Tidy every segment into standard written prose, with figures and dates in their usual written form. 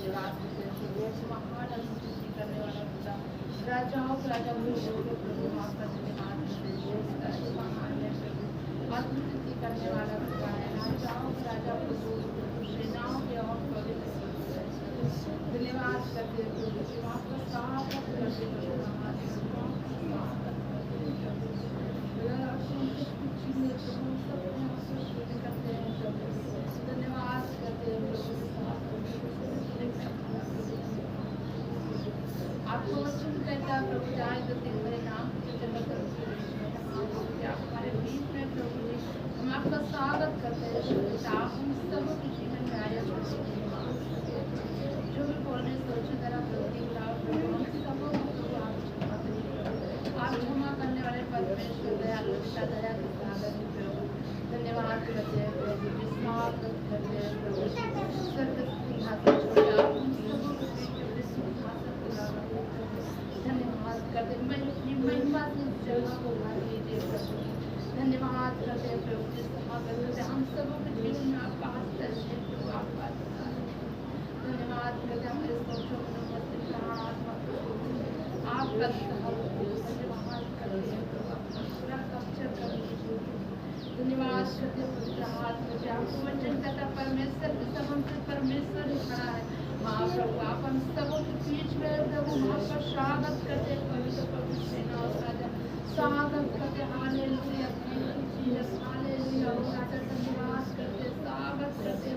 धन्यवाद महान स्तुति करने वाला खुदा, राजाओं का राजा प्रभु के प्रभु आपका धन्यवाद महान है प्रभु, स्तुति करने वाला खुदा है, राजाओं का राजा प्रभु सेनाओं के और पवित्र धन्यवाद करते प्रभु आपका स्वागत करते प्रभु हमारे धन्यवाद करते आपको वचन कहता प्रभु जाए तो तेरे नाम हमारे बीच में प्रभु जी हम आपका स्वागत करते हैं आप हम सब के जीवन में आया जो भी बोलने सोचे तरह प्रभु आप क्षमा करने वाले परमेश्वर दयालु पिता दया के सागर प्रभु धन्यवाद करते हैं प्रभु स्वागत करते हैं प्रभु स्वर्ग सिंहासन छोड़ आप हम सबों के सिंहासन धन्यवाद करते मैं अपनी महिमा से इस जगह को भर लीजिए प्रभु धन्यवाद करते हैं प्रभु जिस स्वागत करते हम सबों के जीवन में आपका हस्तक्षेप प्रभु आपका धन्यवाद करते हमारे सोचों में आत्मा आपका धन्यवाद करते हैं प्रभु पूरा कब्जा कर लीजिए धन्यवाद करते पवित्र हाथ में आपको वचन करता परमेश्वर के सब हमसे परमेश्वर ही खड़ा है महाप्रभु आप हम सबों के बीच में प्रभु आपका स्वागत करते पवित्र पवित्र सेना राजा स्वागत करते हालेलुया हालेलुया राजा धन्यवाद करते स्वागत करते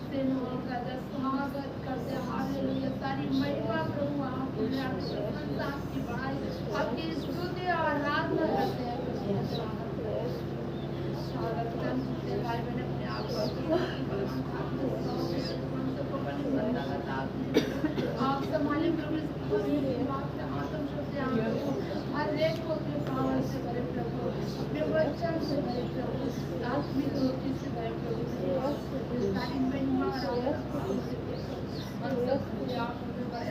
सेना राजा स्वागत करते हालेलुया सारी महिमा प्रभु आपकी प्रशंसा आपकी बड़ाई आपकी स्तुति और आराधना करते हैं स्वागत करते भाई बहन अपने आप को आप संभाले प्रभु हर एक को अपने पावर से भरे प्रभु अपने वचन से भरे प्रभु आत्मिक रोटी से भरे प्रभु सारी महिमा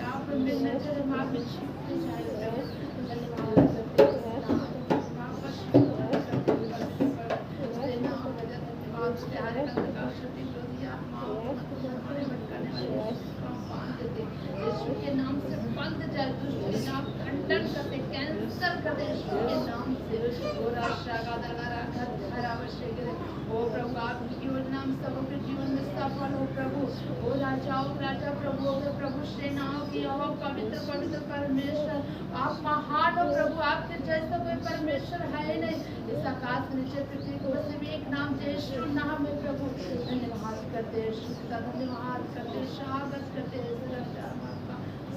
आप में नजर आप में छिपते जाए प्रभु धन्यवाद यीशु के नाम से बंद जाए दुष्ट नाम खंडन करते कैंसर करते यीशु के नाम से और आशा का दगारा घर आवश्यक है ओ प्रभु आपकी योजना हम सबों के जीवन में सफल हो प्रभु ओ राजाओं राजा प्रभु के प्रभु सेनाओं की हो पवित्र पवित्र परमेश्वर आप महान हो प्रभु आपके जैसा कोई परमेश्वर है ही नहीं इस आकाश नीचे पृथ्वी को बस भी एक नाम यीशु नाम है प्रभु धन्यवाद करते यीशु का धन्यवाद करते स्वागत करते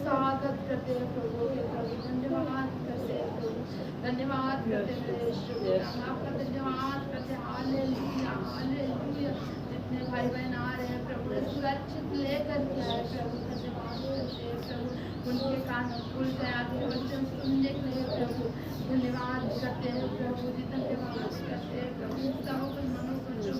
स्वागत करते हैं प्रभु के प्रभु धन्यवाद करते हैं प्रभु धन्यवाद करते हैं यीशु आपका धन्यवाद करते हालेलुया हालेलुया जितने भाई बहन आ रहे हैं प्रभु सुरक्षित लेकर के आए प्रभु धन्यवाद करते हैं प्रभु उनके कान खुल गए आपके वचन सुनने के लिए प्रभु धन्यवाद करते हैं प्रभु जी धन्यवाद करते हैं प्रभु सबों को मनो को जो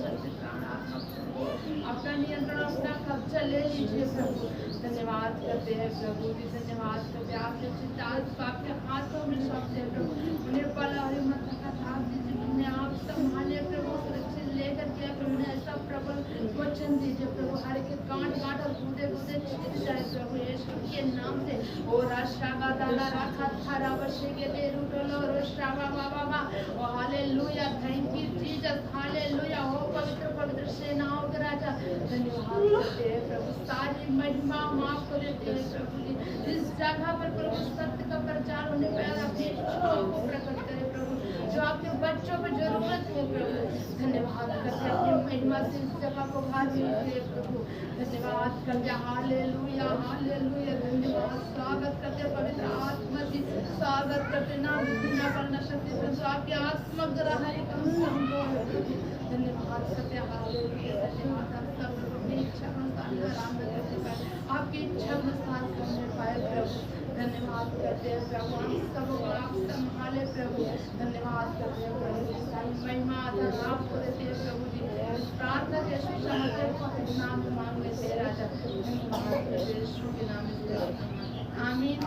अपना नियंत्रण अपना कब्जा ले लीजिए प्रभु धन्यवाद करते हैं प्रभु जी धन्यवाद करते आपके चिंताज को आपके हाथों में सौंपते हैं प्रभु उन्हें बल और हिम्मत का साथ दीजिए उन्हें आप संभाले प्रभु सुरक्षित लेकर के उन्हें ऐसा प्रबल वचन दीजिए प्रभु हर के कांट कांट और कूदे कूदे छिप जाए प्रभु यीशु के नाम से ओ राशा दादा राखा थारा वर्षे के ले रुटलो रोशावा बाबा ओ hallelujah thank you Jesus hallelujah ओ पवित्र पवित्र सेनाओं के राजा धन्यवाद करते हैं प्रभु सारी महिमा माफ को देते हैं प्रभु जी इस जगह पर प्रभु सत्य का प्रचार होने पर अपनी इच्छाओं को प्रकट करें प्रभु जो आपके बच्चों को जरूरत है प्रभु धन्यवाद करते हैं अपनी महिमा से इस जगह को भर दीजिए प्रभु धन्यवाद करते हालेलुया हालेलुया धन्यवाद स्वागत करते पवित्र आत्मा जी स्वागत करते ना बिना करना शक्ति से आपके आत्मा ग्रहण धन्यवाद करते हालेलुया धन्यवाद सब अपनी इच्छा अनुसार आराम करते पाए आपकी इच्छा अनुसार करने पाए प्रभु धन्यवाद करते हैं प्रभु हम सबको आप संभाले प्रभु धन्यवाद करते हैं प्रभु सारी महिमा आदर आपको देते हैं प्रभु जी प्रार्थना के समर्पण को नाम मांग लेते हैं राजा धन्यवाद करते हैं यीशु के नाम में आमीन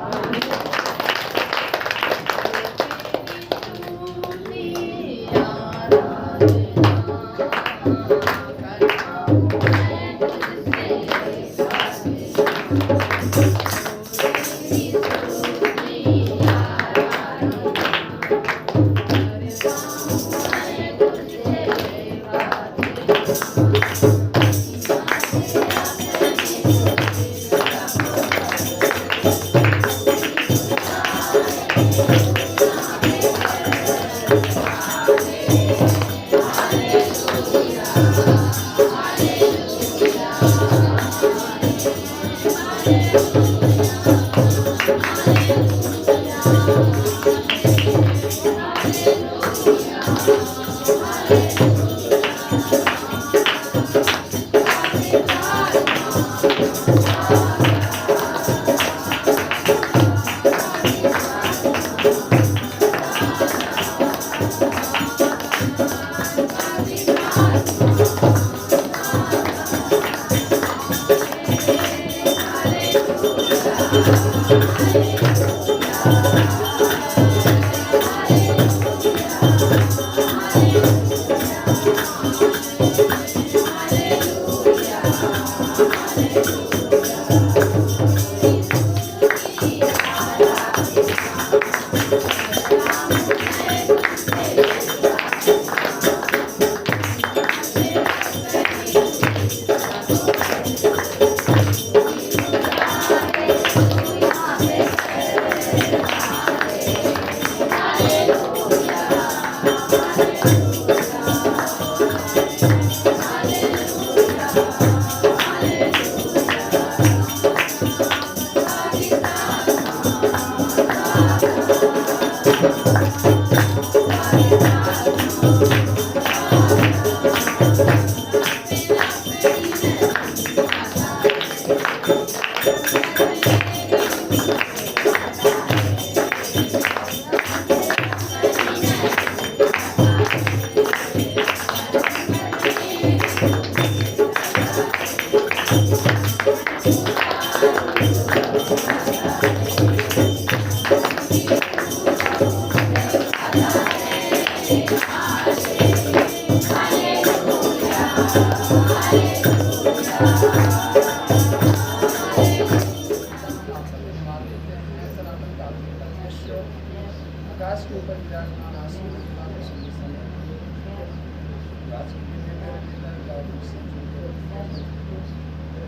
आकाश के ऊपर विराजमान आसमान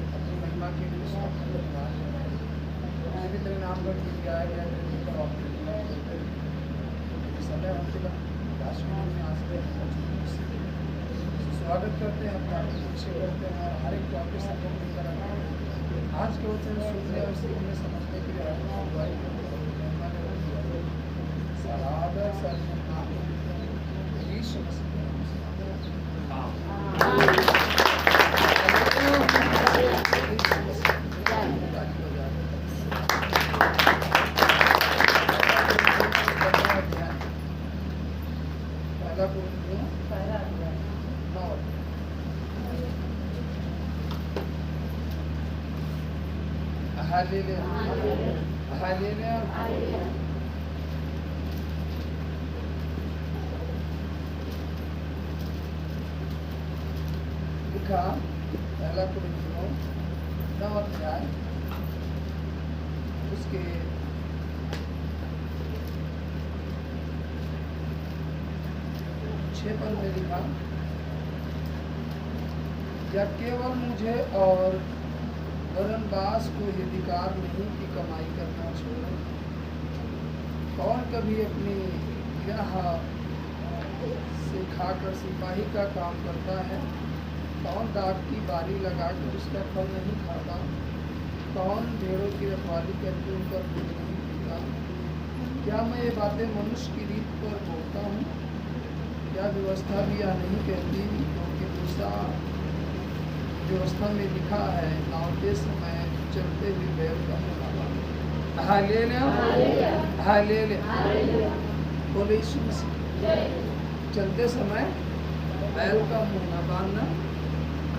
अपनी महिमा के लिए तेरे नाम पर गाया गया समय स्वागत करते हैं, अपना पीछे करते हैं और हर एक को आपके संगम में कराना आज के वचन सुनने और सीखने समझने के लिए लिखा पहला कुरिन्थियों 9 अध्याय उसके 6 पद में लिखा, या केवल मुझे और बरनबास को ये अधिकार नहीं कि कमाई करना छोड़े। कौन कभी अपनी यह से खाकर सिपाही का काम करता है? कौन दाग की बारी लगाकर उसका फल नहीं खाता? कौन भेड़ों की रखवाली करके उनका दूध नहीं पीता? क्या मैं ये बातें मनुष्य की रीत पर बोलता हूँ? क्या व्यवस्था भी यह नहीं कहती? क्योंकि दूसरा व्यवस्था में लिखा है, दौड़ते समय चलते हुए बैल का मुँह हालेलुया बोले यीशु मसीह। चलते समय बैल का मुँह न बांधना।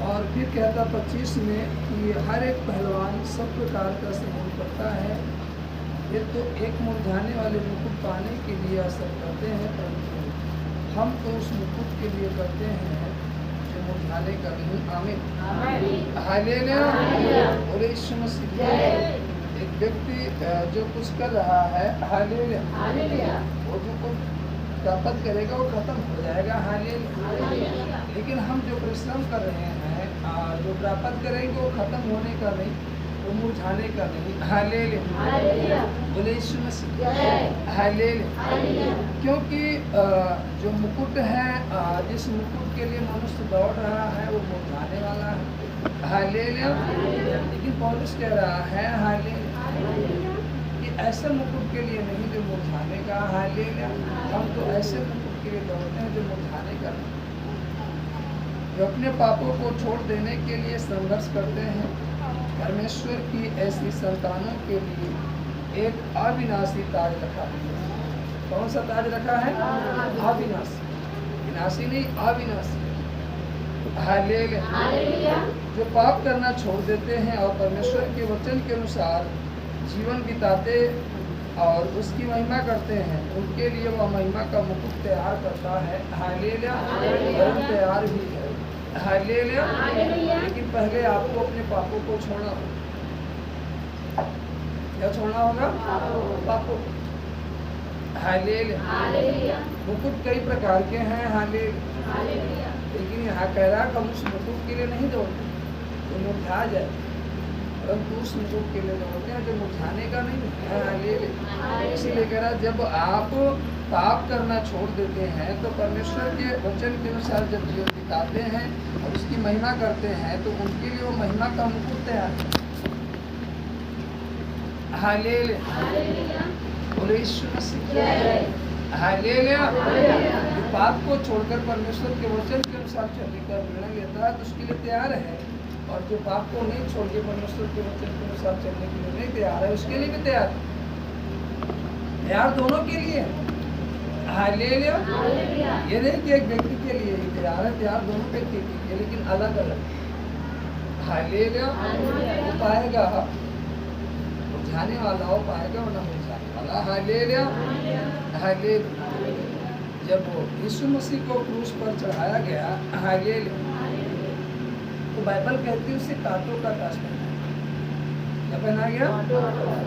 और फिर कहता 25 में कि हर एक पहलवान सब प्रकार का सेवन करता है। ये तो एक मुरझाने वाले मुकुट पाने के लिए असर करते हैं, परंतु हम तो उस मुकुट के लिए करते हैं जो मुरझाने का नहीं। आमीन हालेलुया बोले यीशु मसीह। एक व्यक्ति जो कुछ कर रहा है, हालेलुया, वो जो कुछ प्राप्त करेगा वो खत्म हो जाएगा, हालेलुया। लेकिन हम जो परिश्रम कर रहे हैं, जो प्राप्त करेंगे वो खत्म होने का नहीं, वो मुरझाने का नहीं, हालेलुया बोले यीशु मसीह। हालेलुया क्योंकि जो मुकुट है, जिस मुकुट के लिए मनुष्य दौड़ रहा है वो मुरझाने वाला है, हालेलुया। लेकिन पौलुस कह रहा है हालेलुया कि ऐसे मुकुट के लिए नहीं जो मुरझाने का, हालेलुया। हम तो ऐसे मुकुट के लिए दौड़ते हैं जो मुरझाने का नहीं, जो अपने पापों को छोड़ देने के लिए संघर्ष करते हैं। परमेश्वर की ऐसी संतानों के लिए एक अविनाशी ताज रखा है। कौन सा ताज रखा है? अविनाशी, विनाशी नहीं, अविनाशी। हालेलुया जो पाप करना छोड़ देते हैं और परमेश्वर के वचन के अनुसार जीवन बिताते और उसकी महिमा करते हैं, उनके लिए वह महिमा का मुकुट तैयार करता है, हालेलुया। तैयार भी है, हालेलुया। लेकिन पहले आपको अपने पापों को छोड़ना होगा। क्या छोड़ना होगा? पापों। हालेलुया। मुकुट कई प्रकार के हैं, हालेलुया। लेकिन यहाँ कह रहा कि हम उस मुकुट के लिए नहीं दौड़ते तो मुरझा जाए, परंतु उस मुकुट के लिए दौड़ते हैं जो मुरझाने का नहीं है। हालेलुया। इसीलिए कह रहा जब आप पाप करना छोड़ देते हैं तो परमेश्वर के वचन के अनुसार जब जीवन बिताते हैं और उसकी महिमा करते हैं तो उनके लिए वो महिमा का मुकुट तैयार है। हालेलुया। बोले यीशु मसीह। हालेलुया। जो पाप को छोड़कर परमेश्वर के वचन के अनुसार चलने का निर्णय लेता है तो उसके लिए तैयार है, और जो पाप को नहीं छोड़ के परमेश्वर के वचन के अनुसार चलने के लिए नहीं तैयार है उसके लिए भी तैयार है। तैयार दोनों के लिए। हालेलुया। ये नहीं कि एक व्यक्ति के लिए ही तैयार है, तैयार दोनों व्यक्ति के लिए, लेकिन अलग अलग। हालेलुया। वो पाएगा मुरझाने वाला, वो पाएगा और ना मुरझाने वाला। हालेलुया। हालेलुया। जब यीशु मसीह को क्रूस पर चढ़ाया गया, हालेलुया, तो बाइबल कहती है उसे कांटों का ताज पहनाया। क्या पहना गया?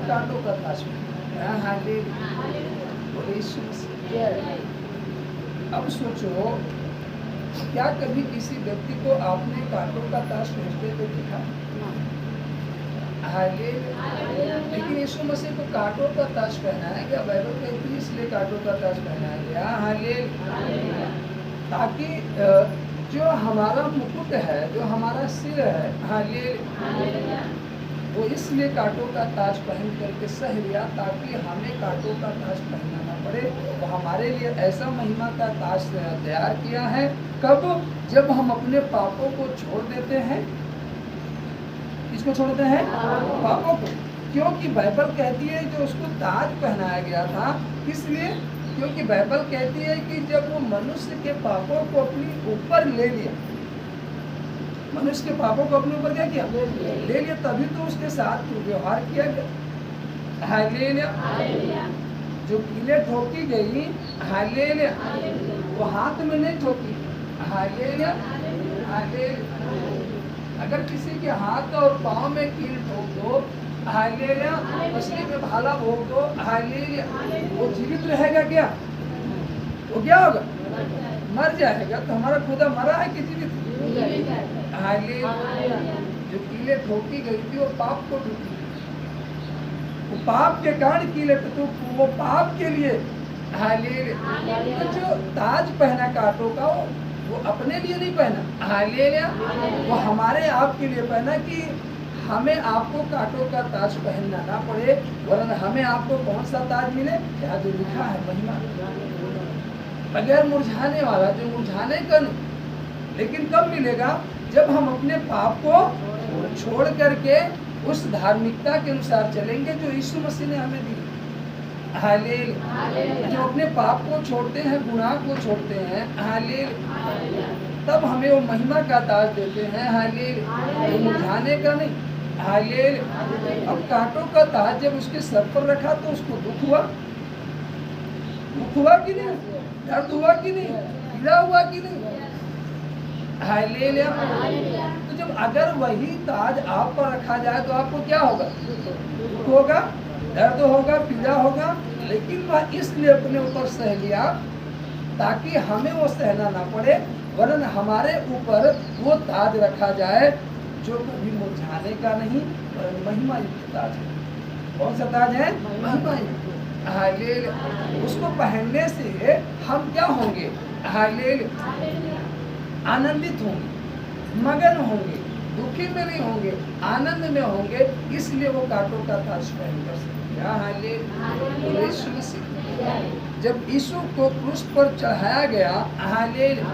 कांटों का ताज पहनाया। हालेलुया। बोले यीशु मसीह। अब सोचो, क्या कभी किसी व्यक्ति को आपने कांटों का ताज पहनते हुए देखा? हालेलुया। लेकिन यीशु मसीह को कांटों का ताज पहनाया गया। बाइबल कहती है इसलिए कांटों का ताज पहनाया गया। हालेलुया। ताकि जो हमारा मुकुट है, जो हमारा सिर है, हालेलुया, वो इसलिए कांटों का ताज पहन करके सह लिया ताकि हमें कांटों का ताज पहनना ना पड़े। वो हमारे लिए ऐसा महिमा का ताज तैयार किया है। कब? जब हम अपने पापों को छोड़ देते हैं। किसको छोड़ते हैं? पापों को। क्योंकि बाइबल कहती है जो उसको ताज पहनाया गया था, इसलिए क्योंकि बाइबल कहती है कि जब वो मनुष्य के पापों को अपने ऊपर ले लिया, मनुष्य के पापों को अपने ऊपर क्या किया? ले लिया, तभी तो उसके साथ व्यवहार किया गया। हालेलुया। जो कीलें ठोकी गई, हालेलुया, वो हाथ में नहीं ठोकी। हालेलुया। हालेलुया। अगर किसी के हाथ और पाँव में कील ठोक दो, हालेलुया, मछली में भाला भोग दो, हालेलुया, वो जीवित रहेगा क्या? वो क्या होगा? मर जाएगा। तो हमारा खुदा मरा है कि जीवित? हालेलुया। जो कीलें ठोकी गई थी वो पाप को ठोकी, वो पाप के कारण कीलें, तो वो पाप के लिए। हालेलुया। तो जो ताज पहना कांटों का वो अपने लिए नहीं पहना, हालेलुया, वो हमारे आप के लिए पहना कि हमें आपको कांटों का ताज पहनना ना पड़े, वरन हमें आपको कौन सा ताज मिले? क्या जो लिखा है, महिमा, बगैर मुरझाने वाला, जो मुरझाने का नहीं। लेकिन कब मिलेगा? जब हम अपने पाप को छोड़ करके उस धार्मिकता के अनुसार चलेंगे जो यीशु मसीह ने हमें दी। हालेलुया। जो अपने पाप को छोड़ते हैं, गुनाह को छोड़ते हैं, हालेलुया, तब हमें वो महिमा का ताज देते हैं। हालेलुया। वो मुरझाने का नहीं। हालेलुया। अब कांटों का ताज जब उसके सर पर रखा तो उसको दुख हुआ? दुख हुआ कि नहीं? दर्द हुआ कि नहीं? पीड़ा हुआ कि नहीं? हालेलुया। तो जब अगर वही ताज आप पर रखा जाए तो आपको क्या होगा? दुख होगा, दर्द होगा, पीड़ा होगा। लेकिन वह इसलिए अपने ऊपर सह लिया ताकि हमें वो सहना ना पड़े, वरन हमारे ऊपर वो ताज रखा जाए जो कभी मुरझाने का नहीं, वरन महिमा युक्त ताज है। कौन सा ताज है? महिमा युक्त। हालेलुया। उसको पहनने से हम क्या होंगे? हालेलुया, आनंदित होंगे, मगन होंगे, दुखी में नहीं होंगे, आनंद में होंगे। इसलिए वो कांटों का ताज पहनकर सकते। हालेलुया। जब यीशु को क्रूस पर चढ़ाया गया, हालेलुया,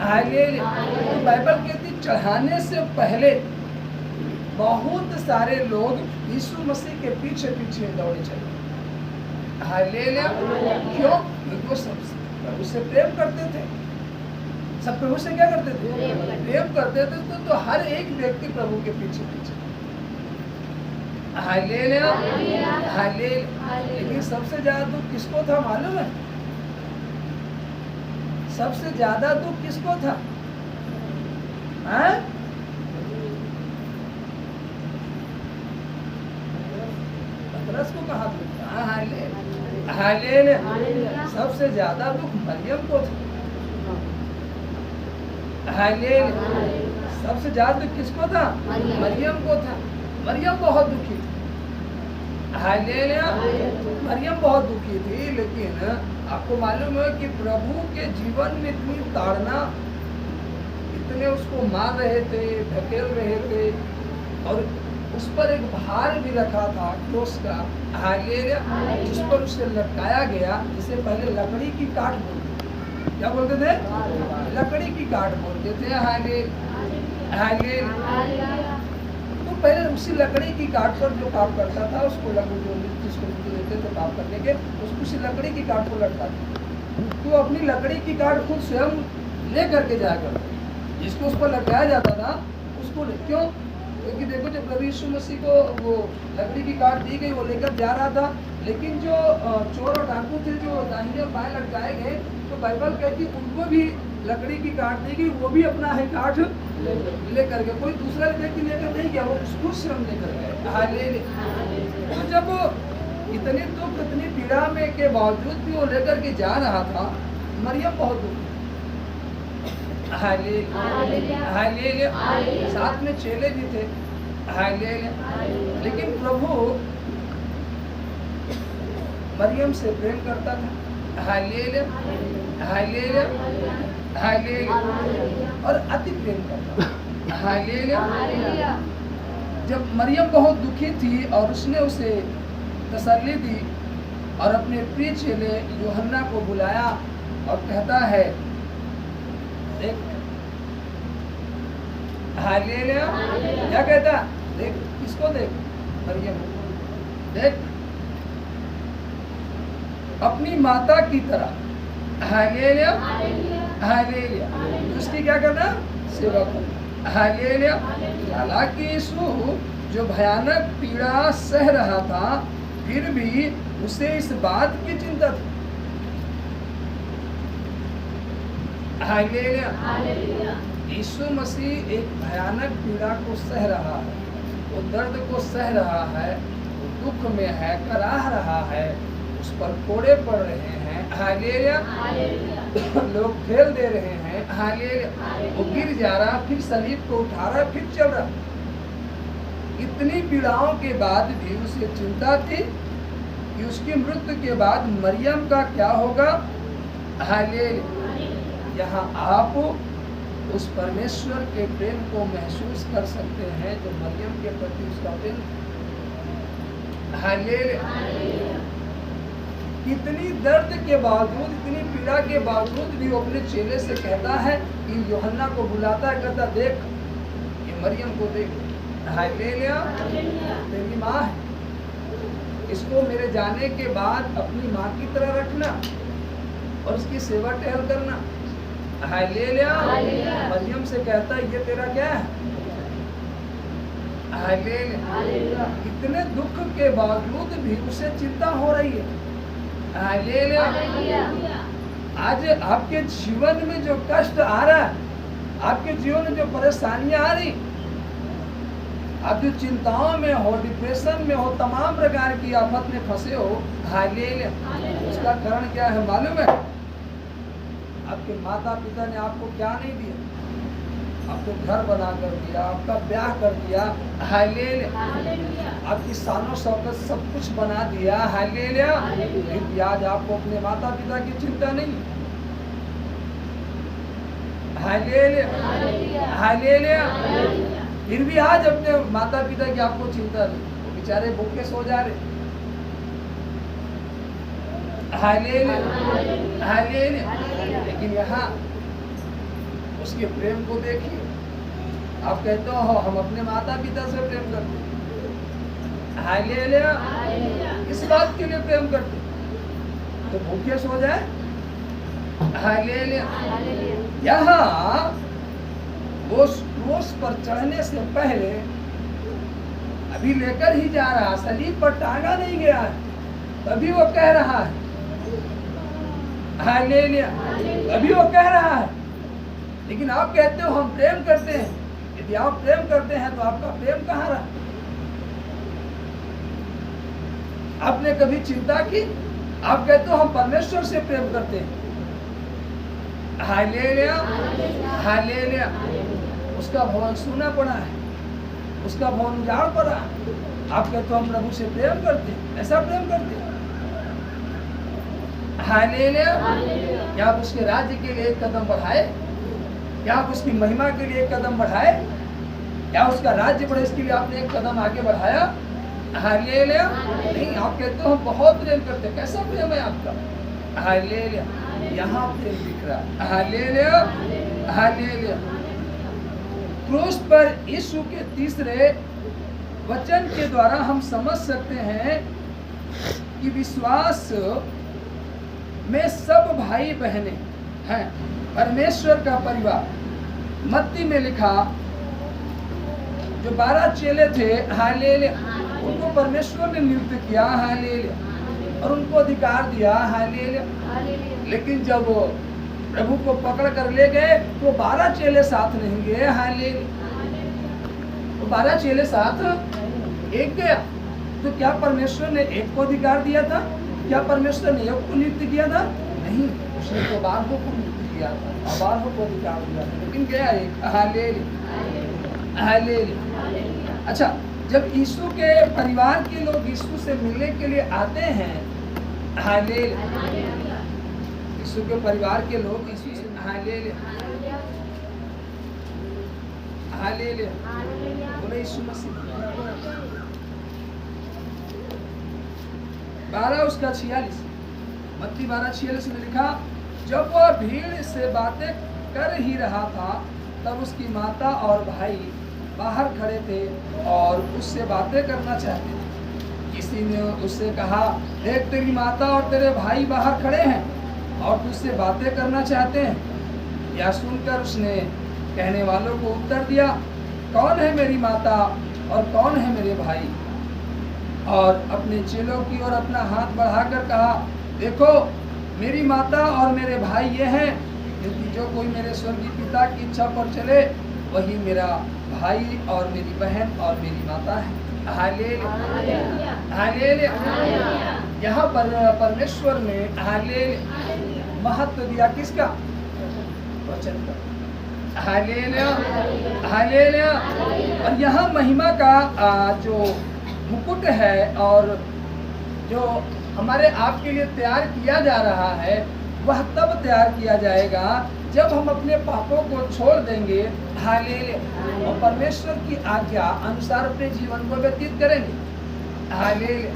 हालेलुया, तो बाइबल कहती चढ़ाने से पहले बहुत सारे लोग यीशु मसीह के पीछे पीछे दौड़े चले। हालेलुया। क्यों? क्योंकि वो सब प्रभु से प्रेम करते थे। सब प्रभु से क्या करते थे? प्रेम करते थे। तो हर एक व्यक्ति प्रभु के पीछे पीछे। हालेलुया। हालेलुया। लेकिन सबसे ज्यादा दुख किसको था मालूम है? सबसे ज्यादा दुख किसको था? हैं? पतरस को कहा दुख? हालेलुया। सबसे ज्यादा दुख मरियम को था। हालेलुया। सबसे ज्यादा दुख किसको था? मरियम को था। मरियम बहुत दुखी थी। हालेलुया। मरियम बहुत दुखी थी, लेकिन आपको मालूम है कि प्रभु के जीवन में इतनी ताड़ना, इतने उसको मार रहे थे, ढकेल रहे थे, और उस पर एक भार भी रखा था क्रोस का। हालेलुया। जिस पर उसे लटकाया गया, जिसे पहले लकड़ी की काट बोलते थे। क्या बोलते थे? लकड़ी की काट बोलते थे। हालेलुया। तो पहले उसी लकड़ी की काट पर जो काम करता था, उसको जिसको देते थे काम करने के, उसको उसी लकड़ी की काट को लटकाते। तो अपनी लकड़ी की काट खुद स्वयं ले करके जाया करते। जिसको उस पर लटकाया जाता था उसको क्यों? क्योंकि देखो, जब प्रभु यीशु मसीह को वो लकड़ी की काट दी गई, वो लेकर जा रहा था, लेकिन जो चोर और डाकू थे जो दाहिने और बाएं लटकाए गए, तो बाइबल कहती उनको भी लकड़ी की काट दी गई, वो भी अपना है काट लेकर के, कोई दूसरा व्यक्ति लेकर नहीं गया, वो उसको स्वयं लेकर गए। हालेलुया। तो जब इतनी दुख, इतनी पीड़ा में के बावजूद भी वो लेकर के जा रहा था, मरियम बहुत दुखी। हालेलुया। साथ में चेले भी थे। हालेलुया। लेकिन प्रभु मरियम से प्रेम करता था। हालेलुया। हालेलुया। हालेलुया। और अति प्रेम करता था। हालेलुया। जब मरियम बहुत दुखी थी और उसने उसे तसल्ली दी और अपने प्रिय चेले यूहन्ना को बुलाया और कहता है, देख, हालेलुया, क्या कहता? देख, किसको देख? मरियम, देख, अपनी माता की तरह। हालेलुया। हालेलुया। उसकी क्या करना? सेवा करना। हालेलुया। हालांकि यीशु जो भयानक पीड़ा सह रहा था, फिर भी उसे इस बात की चिंता थी। हालेलुया। यीशु मसीह एक भयानक पीड़ा को सह रहा है, वो दर्द को सह रहा है, वो दुख में है, कराह रहा है, उस पर कोड़े पड़ रहे हैं। हालेलुया। लोग फेल दे रहे हैं। हालेलुया। वो गिर जा रहा, फिर सलीब को उठा रहा, फिर चल रहा। इतनी पीड़ाओं के बाद भी उसे चिंता थी कि उसकी मृत्यु के बाद मरियम का क्या होगा। हालेलुया। यहाँ आप उस परमेश्वर के प्रेम को महसूस कर सकते हैं जो मरियम के प्रति उसका प्रेम। हालेलुया। इतनी दर्द के बावजूद, इतनी पीड़ा के बावजूद भी वो अपने चेले से कहता है कि यूहन्ना को बुलाता है, कहता देख, ये मरियम को देख। हालेलुया। तेरी माँ है, इसको मेरे जाने के बाद अपनी माँ की तरह रखना और उसकी सेवा टहल करना। हालेलुया। मरियम से कहता है, ये तेरा क्या है? हालेलुया। इतने दुख के बावजूद भी उसे चिंता हो रही है। हालेलुया। आज आपके जीवन में जो कष्ट आ रहा है, आपके जीवन में जो परेशानियां आ रही, आप जो चिंताओं में हो, डिप्रेशन में हो, तमाम प्रकार की आफत में फंसे हो, हालेलुया, उसका कारण क्या है मालूम है? आपके माता पिता ने आपको क्या नहीं दिया? आपको घर बना कर दिया, आपका ब्याह कर दिया। हालेलुया। आपकी शानो शौकत सब कुछ बना दिया। हालेलुया। लेकिन आज आपको अपने माता पिता की चिंता नहीं। हालेलुया। हालेलुया। फिर भी आज अपने माता पिता की आपको चिंता नहीं, वो बेचारे भूखे सो जा रहे। हालेलुया। हालेलुया। लेकिन यहाँ उसके प्रेम को देखिए। आप कहते हो हम अपने माता पिता से प्रेम करते हैं। हालेलुया। इस बात के लिए प्रेम करते तो भूखे सो जाए। हालेलुया। यहाँ वो क्रूस पर चढ़ने से पहले अभी लेकर ही जा रहा, सलीब पर टांगा नहीं गया है, तभी वो कह रहा है। हालेलुया। अभी वो कह रहा है लेकिन आप कहते हो हम प्रेम करते हैं। यदि आप प्रेम करते हैं तो आपका प्रेम कहाँ रहा? आपने कभी चिंता की? आप कहते हो हम परमेश्वर से प्रेम करते हैं। Hallelujah, hallelujah. उसका भवन सूना पड़ा है, उसका भवन उजाड़ पड़ा है। आप कहते हो हम प्रभु से प्रेम करते हैं, ऐसा प्रेम करते हैं। हालेलुया। क्या आप उसके राज्य के लिए एक कदम बढ़ाए? क्या आप उसकी महिमा के लिए एक कदम बढ़ाए? क्या उसका राज्य बढ़े इसके लिए आपने एक कदम आगे बढ़ाया? हालेलुया। नहीं, आप कहते हो हम बहुत प्रेम करते हैं। कैसा प्रेम है आपका? हालेलुया। यहाँ प्रेम दिख रहा है। Hallelujah, hallelujah. क्रूस पर यीशु के तीसरे वचन के द्वारा हम समझ सकते हैं कि विश्वास में सब भाई बहनें हैं, परमेश्वर का परिवार। मत्ती में लिखा जो 12 चेले थे, हालेलुया, उनको परमेश्वर ने नियुक्त किया, हालेलुया, और उनको अधिकार दिया, हालेलुया। लेकिन जब प्रभु को पकड़ कर ले गए तो 12 चेले साथ नहीं गए, हालेलुया। तो 12 चेले साथ एक गया। तो क्या परमेश्वर ने एक को अधिकार दिया था? क्या परमेश्वर ने एक को नियुक्त किया था? नहीं, उसने तो 12 को नियुक्त किया था और 12 को अधिकार दिया था, लेकिन गया एक, हालेलुया, हालेलुया। अच्छा, जब यीशु के परिवार के लोग यीशु से मिलने के लिए आते हैं, हालेलुया, यीशु के परिवार के लोग यीशु से, हालेलुया, हालेलुया, बोले यीशु मसीह। 12 उसका 46, मत्ती 12:46 में लिखा, जब वह भीड़ से बातें कर ही रहा था तब उसकी माता और भाई बाहर खड़े थे और उससे बातें करना चाहते थे। किसी ने उससे कहा, देख तेरी माता और तेरे भाई बाहर खड़े हैं और तुझसे बातें करना चाहते हैं। यह सुनकर उसने कहने वालों को उत्तर दिया, कौन है मेरी माता और कौन है मेरे भाई? और अपने चेलों की ओर अपना हाथ बढ़ाकर कहा, देखो मेरी माता और मेरे भाई ये हैं, क्योंकि जो कोई मेरे स्वर्गीय पिता की इच्छा पर चले वही मेरा भाई और मेरी बहन और मेरी माता है। Hallelujah, hallelujah. यहाँ पर परमेश्वर ने हालेलुया महत्व दिया किसका? वचन का। Hallelujah, hallelujah. और यहाँ महिमा का जो मुकुट है और जो हमारे आपके लिए तैयार किया जा रहा है, वह तब तैयार किया जाएगा जब हम अपने पापों को छोड़ देंगे, हालेलुया, और परमेश्वर की आज्ञा अनुसार अपने जीवन को व्यतीत करेंगे, हालेलुया।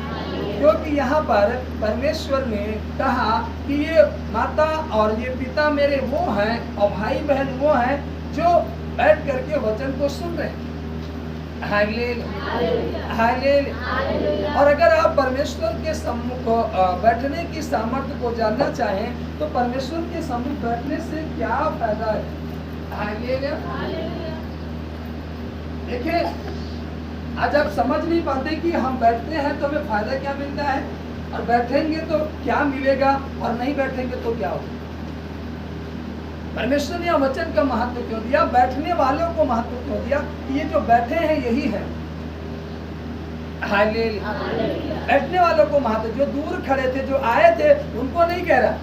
क्योंकि यहाँ पर परमेश्वर ने कहा कि ये माता और ये पिता मेरे वो हैं और भाई बहन वो हैं जो बैठ करके वचन को सुन रहे हैं, हालेलुया, हालेलुया। और अगर आप परमेश्वर के सम्मुख बैठने की सामर्थ्य को जानना चाहें तो परमेश्वर के सम्मुख बैठने से क्या फायदा है? हालेलुया। देखिए, आज आप समझ नहीं पाते कि हम बैठते हैं तो हमें फायदा क्या मिलता है, और बैठेंगे तो क्या मिलेगा, और नहीं बैठेंगे तो क्या होगा। परमेश्वर ने वचन का महत्व क्यों दिया, बैठने वालों को महत्व क्यों दिया? ये जो बैठे हैं यही है, हालेलुया। बैठने वालों को महत्व, जो दूर खड़े थे, जो आए थे, उनको नहीं कह रहा,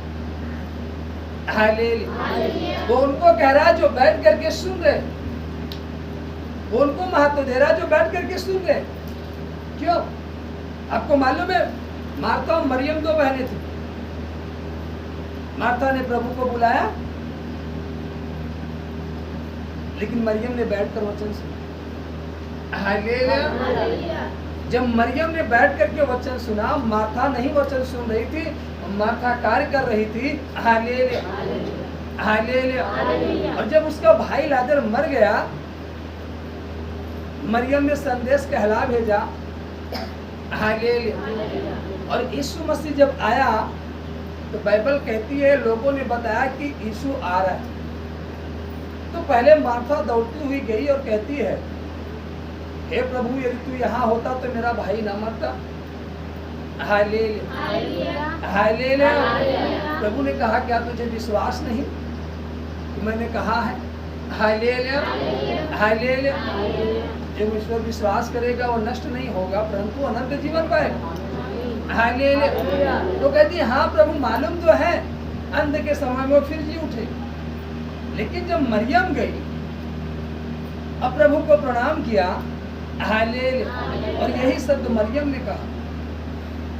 हालेलुया। वो उनको कह रहा है जो बैठ करके सुन रहे, वो उनको महत्व दे रहा है जो बैठ करके सुन रहे। क्यों? आपको मालूम है, मार्था और मरियम 2 बहनें थी। मार्था ने प्रभु को बुलाया, लेकिन मरियम ने बैठकर वचन सुना, हालेलुया। जब मरियम ने बैठ करके वचन सुना, मार्था नहीं वचन सुन रही थी, मार्था कार्य कर रही थी, हालेलुया, हालेलुया। और जब उसका भाई लाजर मर गया, मरियम ने संदेश कहला भेजा, हालेलुया। और यीशु मसीह जब आया तो बाइबल कहती है, लोगों ने बताया कि यीशु आ रहा है। तो पहले मार्था दौड़ती हुई गई और कहती है, हे प्रभु, यदि तू यहाँ होता तो मेरा भाई ना मरता, हालेलुया, हालेलुया। प्रभु ने कहा, क्या तुझे विश्वास नहीं कि मैंने कहा है? Hallelujah, hallelujah. जो ईश्वर विश्वास करेगा वो नष्ट नहीं होगा परंतु अनंत जीवन पाएगा। हालेलुया। तो कहती है हाँ प्रभु मालूम तो है, अंत के समय में वो फिर जी उठे। लेकिन जब मरियम गई अब प्रभु को प्रणाम किया, हालेलुया, और यही शब्द मरियम ने कहा,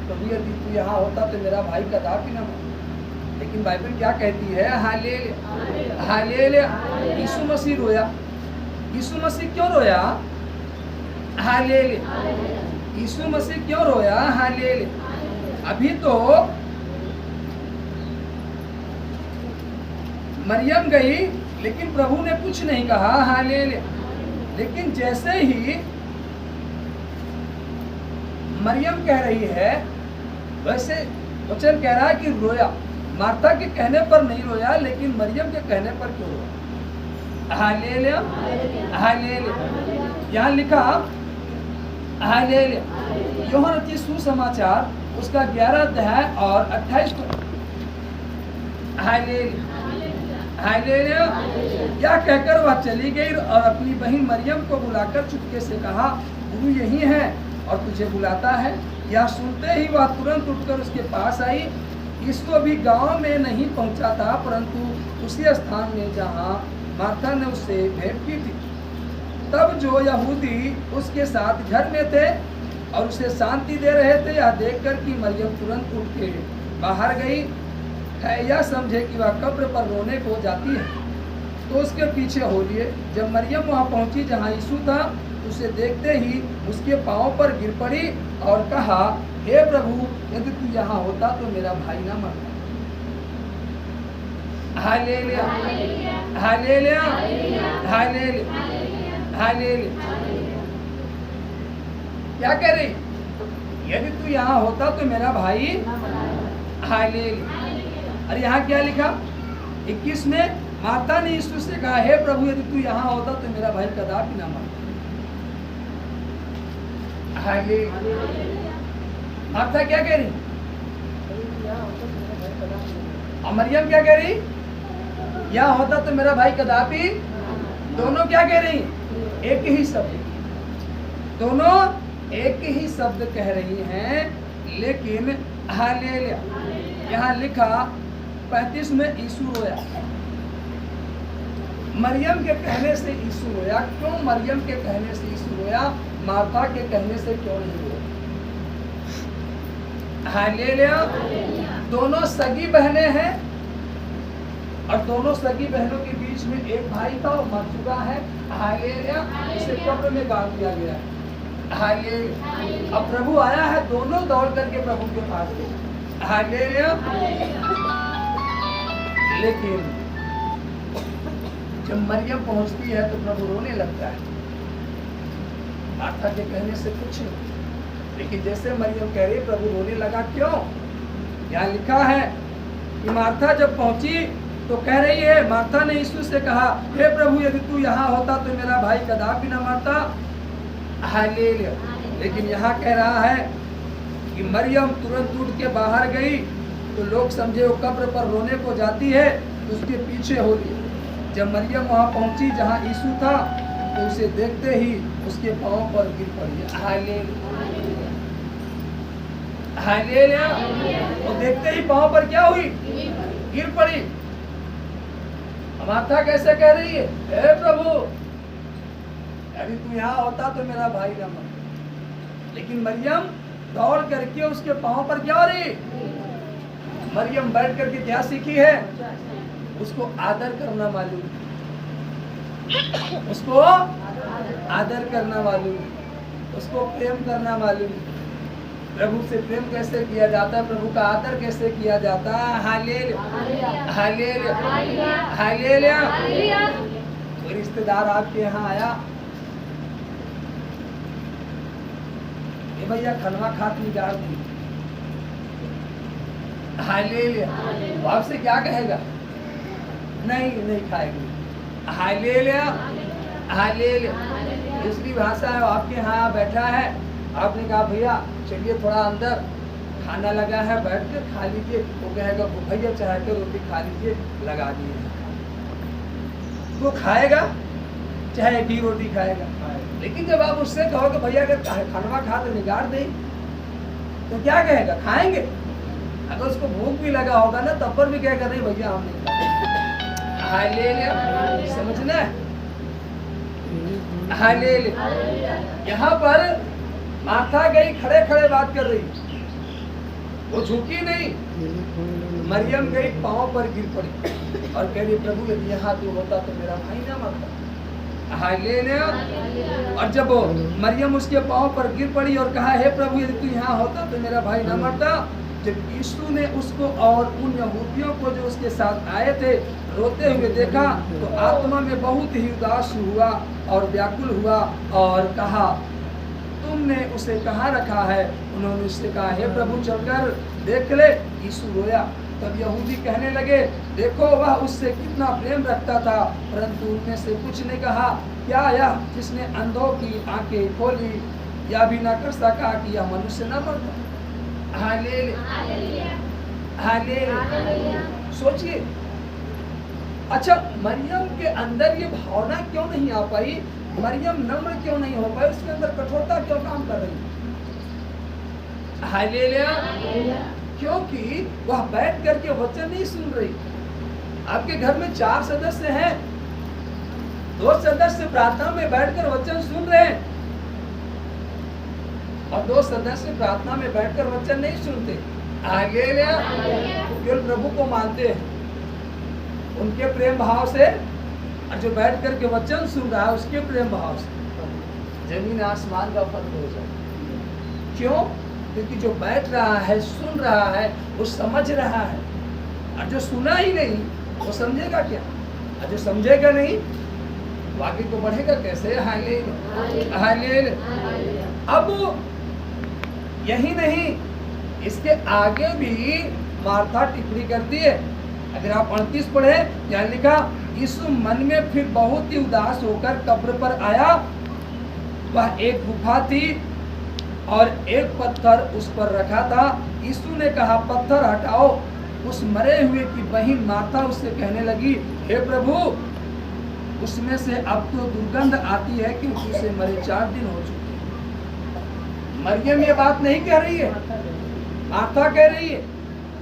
प्रभु यदि तू यहाँ होता तो मेरा भाई कदापि न मरता। लेकिन बाइबल क्या कहती है? Hallelujah, hallelujah. यीशु मसीह रोया। यीशु मसीह क्यों रोया? हालेलुया। यीशु मसीह क्यों रोया? हालेलुया। अभी तो मरियम गई लेकिन प्रभु ने कुछ नहीं कहा, हालेलुया। लेकिन जैसे ही मरियम कह रही है वैसे वचन कह रहा है कि रोया। मार्था के कहने पर नहीं रोया लेकिन मरियम के कहने पर क्यों रोया? Hallelujah, hallelujah. यहाँ लिखा हालेलुया, यूहन्ना रचित सुसमाचार उसका 11 अध्याय और 28 पद। Hallelujah, hallelujah. यह कहकर वह चली गई और अपनी बहन मरियम को बुलाकर चुपके से कहा, गुरु यही है और तुझे बुलाता है। यह सुनते ही वह तुरंत उठकर उसके पास आई। यीशु अभी गांव में नहीं पहुंचा था परंतु उसी स्थान में जहां मार्था ने उससे भेंट की थी। तब जो यहूदी उसके साथ घर में थे और उसे शांति दे रहे थे, यह देखकर कि मरियम तुरंत उठ के बाहर गई है, यह समझे कि वह कब्र पर रोने को जाती है, तो उसके पीछे हो लिए। जब मरियम वहां पहुंची जहां यीशु था, उसे देखते ही उसके पांव पर गिर पड़ी और कहा, हे प्रभु यदि तू यहाँ होता तो मेरा भाई ना मरता। Hallelujah, hallelujah, hallelujah, hallelujah. क्या कह रही? यदि तू यहाँ होता तो मेरा भाई, हालेलुया। और यहाँ क्या लिखा? 21 में माता ने यीशु से कहा, हे प्रभु यदि तू यहाँ होता तो मेरा भाई कदापि ना मरता। माता क्या कह रही? और मरियम क्या कह रही? यहाँ होता तो मेरा भाई कदापि। दोनों क्या कह रही? एक ही शब्द, दोनों एक ही शब्द कह रही हैं। लेकिन हालेलुया, यहाँ लिखा 35 में यीशु रोया। मरियम के कहने से यीशु रोया। क्यों मरियम के कहने से यीशु रोया? मार्था के कहने से क्यों नहीं रोया? हालेलुया। दोनों सगी बहनें हैं और दोनों सगी बहनों के बीच में एक भाई था, वो मर चुका है। हालेलुया, उसे कब्र में गाड़ दिया गया है। हालेलुया। अब प्रभु आया है, दोनों दौड़ करके प्रभु के पास गए। हालेलुया। लेकिन जब मरियम पहुंचती है तो प्रभु रोने लगता है। मार्था के कहने से कुछ नहीं, लेकिन जैसे मरियम कह रही प्रभु रोने लगा। क्यों? यहाँ लिखा है कि मार्था जब पहुंची तो कह रही है, मार्था ने यीशु से कहा, हे प्रभु यदि तू यहाँ होता तो मेरा भाई कदापि न मरता। हालेलुया। लेकिन यहाँ कह रहा है कि मरियम तुरंत उठ के बाहर गई तो लोग समझे वो कब्र पर रोने को जाती है, तो उसके पीछे हो लिए। जब मरियम वहाँ पहुंची जहाँ यीशु था तो उसे देखते ही उसके पांव पर गिर पड़ी। Hallelujah, hallelujah. और देखते ही पांव पर क्या हुई? गिर पड़ी। मार्था कैसे कह रही है, हे प्रभु यदि तू यहाँ होता तो मेरा भाई न मरता। लेकिन मरियम दौड़ करके उसके पांव पर क्या हो रही? मरियम बैठ करके क्या सीखी है? उसको आदर करना मालूम, उसको आदर करना मालूम, उसको प्रेम करना मालूम। प्रभु से प्रेम कैसे किया जाता है, प्रभु का आदर कैसे किया जाता है। Hallelujah, hallelujah, hallelujah. कोई रिश्तेदार आपके यहाँ आया, ये भैया खनवा खाती गाड़ दी। हालेलुया। आपसे क्या कहेगा? नहीं, नहीं खाएगी। Hallelujah, hallelujah. दूसरी भाषा है, आपके यहाँ बैठा है, आपने कहा भैया चलिए थोड़ा अंदर खाना लगा है बैठ कर खा लीजिए, वो कहेगा भैया चाहे तो रोटी खा लीजिए, लगा दिए। वो खाएगा, चाहे एक ही रोटी खाएगा। लेकिन जब आप उससे कहो कि भैया अगर खाना खा तो निगाड़ दे, तो क्या कहेगा? खाएंगे। अगर उसको भूख भी लगा होगा ना तब पर भी कहेगा नहीं भैया हम नहीं खाएंगे। हालेलुया, समझना है? हालेलुया। यहाँ पर मार्था गई, खड़े खड़े बात कर रही, वो झुकी नहीं। मरियम गई, पांव पर गिर पड़ी और कह रही प्रभु यदि यहाँ तू होता तो मेरा भाई ना मरता। हालेलुया। और जब मरियम उसके पांव पर गिर पड़ी और कहा हे प्रभु यदि तू यहाँ होता तो मेरा भाई ना मरता, जब यीशु ने उसको और उन यहूदियों को जो उसके साथ आए थे रोते हुए देखा तो आत्मा में बहुत ही उदास हुआ और व्याकुल हुआ और कहा तुमने उसे कहाँ रखा है? उन्होंने उससे कहा हे प्रभु चलकर देख ले। यीशु रोया। तब यहूदी कहने लगे देखो वह उससे कितना प्रेम रखता था, परंतु उनमें से कुछ ने कहा क्या यह जिसने अंधों की आंखें खोली या भी न कर सका कि यह मनुष्य न मरता? Hallelujah, hallelujah. सोचिए, अच्छा मरियम के अंदर ये भावना क्यों नहीं आ पाई? मरियम नम्र क्यों नहीं हो पाई? उसके अंदर कठोरता क्यों काम कर रही? हालेलुया। क्योंकि वह बैठ करके वचन नहीं सुन रही। आपके घर में 4 सदस्य हैं, 2 सदस्य प्रार्थना में बैठकर वचन सुन रहे हैं और 2 सदस्य प्रार्थना में बैठकर वचन नहीं सुनते। हालेलुया। केवल प्रभु को मानते हैं उनके प्रेम भाव से, और जो बैठ करके वचन सुन रहा है उसके प्रेम भाव से जमीन आसमान का फर्क हो जाए। क्यों? क्योंकि जो बैठ रहा है, सुन रहा है, वो समझ रहा है, और जो सुना ही नहीं वो समझेगा क्या? और जो समझेगा नहीं वो आगे तो बढ़ेगा कैसे? Hallelujah, hallelujah. अब यही नहीं, इसके आगे भी मार्था टिप्पणी करती है। अगर आप 38 पढ़े, क्या लिखा? यीशु मन में फिर बहुत ही उदास होकर कब्र पर आया। वह एक गुफा थी और एक पत्थर उस पर रखा था। यीशु ने कहा पत्थर हटाओ। उस मरे हुए की बहन मार्था उससे कहने लगी हे प्रभु उसमें से अब तो दुर्गंध आती है क्योंकि उसे मरे 4 दिन हो चुके हैं। मरियम ये बात नहीं कह रही है, मार्था कह रही है।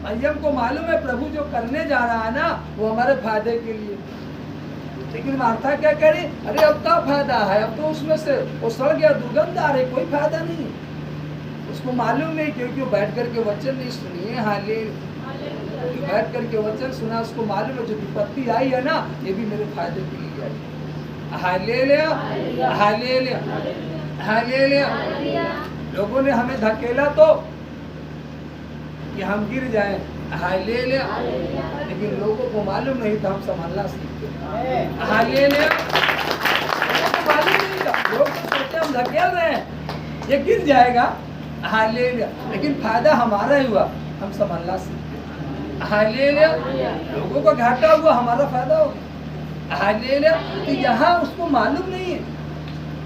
मरियम को मालूम है प्रभु जो करने जा रहा है ना वो हमारे फायदे के लिए, लेकिन मार्था क्या कह रही? अरे अब क्या फायदा है, अब तो उसमें से वो सड़ गया, दुर्गंध आ रही, कोई फायदा नहीं। उसको मालूम नहीं क्योंकि वो बैठ करके वचन नहीं सुनिए। हालेलुया। बैठ करके वचन सुना, उसको मालूम है जो विपत्ति आई है ना ये भी मेरे फायदे के लिए आई। Hallelujah, hallelujah, hallelujah. लोगों ने हमें धकेला तो कि हम गिर जाएं, हालेलुया, लेकिन लोगों को मालूम नहीं था हम संभालना सीखते। हालेलुया। लोगों को मालूम नहीं था, लोग तो सोचते हम धकेल रहे हैं ये गिर जाएगा। हालेलुया, लेकिन फायदा हमारा ही हुआ, हम संभालना सीखते। हालेलुया। लोगों को घाटा हुआ, हमारा फायदा हो गया। हालेलुया। तो यहाँ उसको मालूम नहीं है,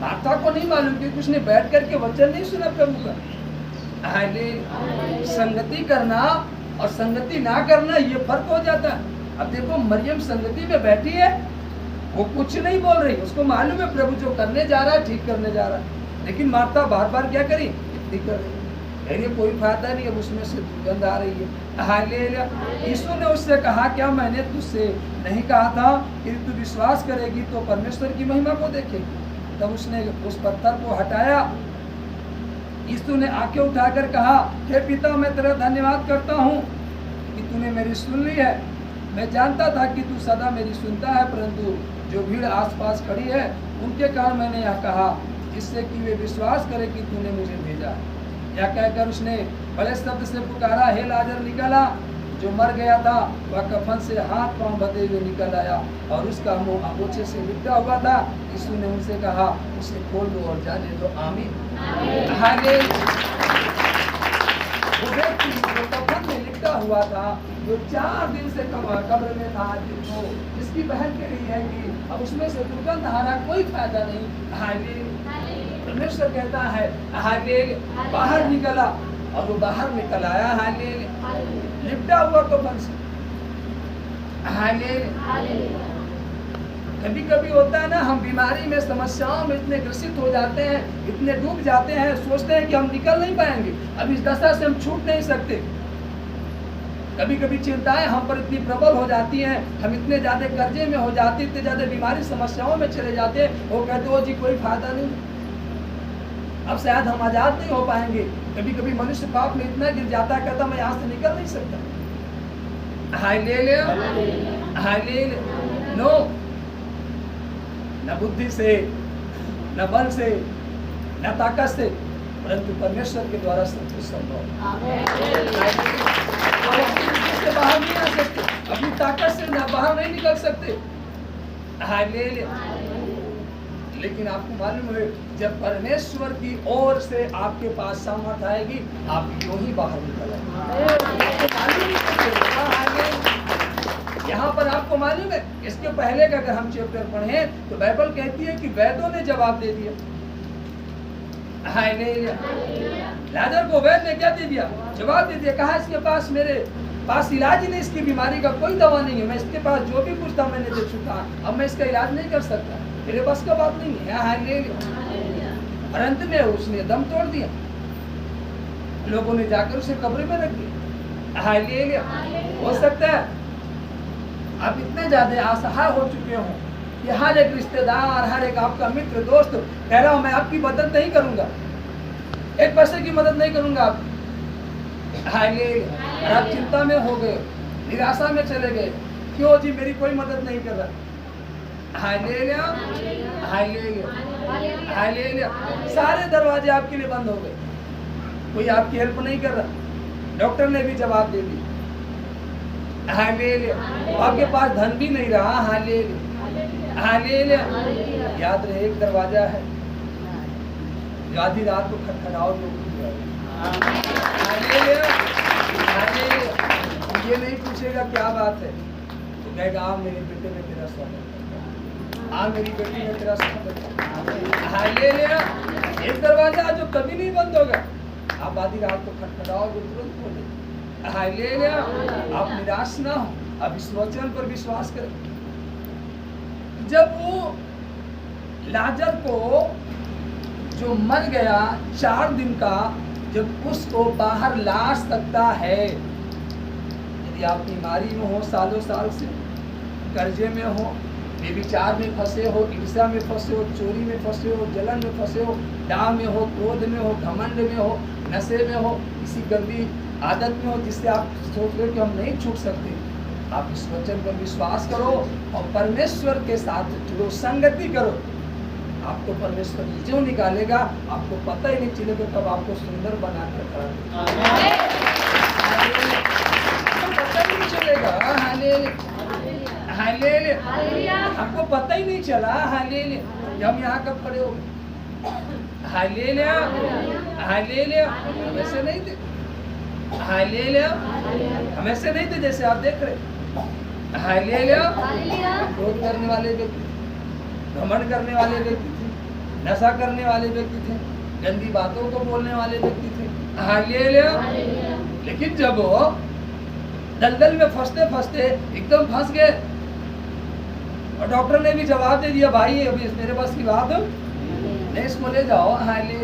मार्था को नहीं मालूम क्योंकि उसने बैठ करके वचन नहीं सुना प्रभु का। संगति करना और संगति ना करना ये फर्क हो जाता है। अब देखो मरियम संगति में बैठी है, वो कुछ नहीं बोल रही, उसको मालूम है प्रभु जो करने जा रहा है ठीक करने जा रहा है, लेकिन मार्था बार बार क्या करी? इतनी कर रही है, कोई फायदा नहीं, अब उसमें से दुर्गंध आ रही है। हालेलुया। यीशु ने उससे कहा क्या मैंने तुझसे नहीं कहा था कि तू विश्वास करेगी तो परमेश्वर की महिमा को देखेगी? तब उसने उस पत्थर को हटाया। यीशु ने आंखें उठाकर कहा हे पिता मैं तेरा धन्यवाद करता हूँ कि तूने मेरी सुन ली है। मैं जानता था कि तू सदा मेरी सुनता है, परंतु जो भीड़ आसपास खड़ी है उनके कारण मैंने यह कहा जिससे कि वे विश्वास करें कि तूने मुझे भेजा। यह कहकर उसने बड़े शब्द से पुकारा हे लाजर निकल आ। जो मर गया था वह कफन से हाथ पांव बंधे हुए निकल आया और उसका मुंह आगोचे से लिपटा हुआ था। यीशु ने उनसे कहा उसे खोल दो और जाने दो। आमीन। वो व्यक्ति जो कफन में लिपटा हुआ था, जो 4 दिन से कब्र में था, जिसकी बहन कह रही है कि अब उसमें से दुर्गंध आ रहा, कोई फायदा नहीं। हालेलुया। परमेश्वर कहता है हालेलुया, बाहर निकला और वो बाहर निकल आया। हालेलुया। लिपटा हुआ कफन से। हालेलुया। कभी कभी होता है ना, हम बीमारी में, समस्याओं में इतने ग्रसित हो जाते हैं, इतने डूब जाते हैं, सोचते हैं कि हम निकल नहीं पाएंगे, अब इस दशा से हम छूट नहीं सकते। कभी कभी चिंताएं हम पर इतनी प्रबल हो जाती हैं, हम इतने ज़्यादा कर्जे में हो जाते, इतने ज़्यादा बीमारी समस्याओं में चले जाते हैं, वो कहते हो जी कोई फायदा नहीं, अब शायद हम आज़ाद नहीं हो पाएंगे। कभी कभी मनुष्य पाप में इतना गिर जाता है, कहता मैं यहाँ से निकल नहीं सकता। हाय ले ले, हाय ले ले, नो, न बुद्धि से, न बल से, न ताकत से, परंतु परमेश्वर के द्वारा सब कुछ संभव से बाहर नहीं आ सकते, अपनी ताकत से ना बाहर नहीं निकल सकते। हाँ ले ले। लेकिन आपको मालूम है, जब परमेश्वर की ओर से आपके पास सामर्थ आएगी, आप यूं ही बाहर निकल आएंगे। यहाँ पर आपको मालूम है, इसके पहले का अगर हम चैप्टर पढ़े तो बाइबल कहती है कि वैद्यों ने जवाब दे दिया। हाय ले लिया, लाजर को वैद्य ने क्या दे दिया? जवाब दे दिया। कहा इसके पास, मेरे पास इलाज ही नहीं, इसकी बीमारी का कोई दवा नहीं है, मैं इसके पास जो भी कुछ था मैंने दे चुका, अब मैं इसका इलाज नहीं कर सकता, मेरे बस का बात नहीं है। हाय ले लिया। और अंत में उसने दम तोड़ दिया, लोगों ने जाकर उसे कब्र में रख दिया। हाय ले लिया। हो सकता है आप इतने ज्यादा असहाय हो चुके हो कि हर एक रिश्तेदार, हर एक आपका मित्र, दोस्त कह रहा हूं मैं आपकी मदद नहीं करूंगा, एक पैसे की मदद नहीं करूंगा आप। हाय ले, और आप चिंता में हो गए, निराशा में चले गए, क्यों जी मेरी कोई मदद नहीं कर रहा। हाय ले लिया, हाय ले लिया, हाय ले लिया। सारे दरवाजे आपके लिए बंद हो गए, कोई आपकी हेल्प नहीं कर रहा, डॉक्टर ने भी जवाब दे दिया। हाँ ले लिया। आपके पास धन भी नहीं रहा। हाँ ले लिया, हाँ ले लिया। याद रहे, एक दरवाजा है जो आधी रात को खटखटाओ तो हाँ ले लिया, हाँ ले लिया। ये नहीं पूछेगा क्या बात है, तो कहेगा आ मेरे बेटे में तेरा स्वागत, आ मेरी बेटी में तेरा स्वागत। हाँ ले लिया। एक दरवाजा जो कभी नहीं बंद होगा, आप आधी रात को खटखटाओगे तुरंत खोले। हाय ले लिया। आप निराश ना हो, आप इस वचन पर विश्वास करें। जब वो लाजर को जो मर गया 4 दिन का, जब उसको बाहर ला सकता है, यदि आप बीमारी में हो, सालों साल से कर्जे में हो, बेविचार में फंसे हो, ईर्ष्या में फंसे हो, चोरी में फंसे हो, जलन में फंसे हो, डाह में हो, क्रोध में हो, घमंड में हो, नशे में हो, किसी गंदी आदत में हो जिससे आप सोच रहे हो कि हम नहीं छूट सकते, आप इस वचन पर विश्वास करो और परमेश्वर के साथ जुड़ो, संगति करो, आपको परमेश्वर जो निकालेगा आपको पता ही नहीं चलेगा, तब आपको सुंदर बना कर खड़ा पता ही नहीं चलेगा। हमको पता ही नहीं चला। हम यहाँ कब खड़े हो गए? हाय ले लिया, हाय ले लिया। हम ऐसे नहीं थे, हाय ले लिया, हम ऐसे नहीं थे जैसे आप देख रहे। हाय ले लिया। क्रोध करने वाले व्यक्ति, घमंड करने वाले व्यक्ति थे, नशा करने वाले व्यक्ति थे, गंदी बातों को बोलने वाले व्यक्ति थे। हाय ले लिया। लेकिन जब वो दलदल में फंसते फंसते एकदम फंस गए और डॉक्टर ने भी जवाब दे दिया, भाई अभी मेरे पास की बात नहीं, इसको ले जाओ। हाँ ले,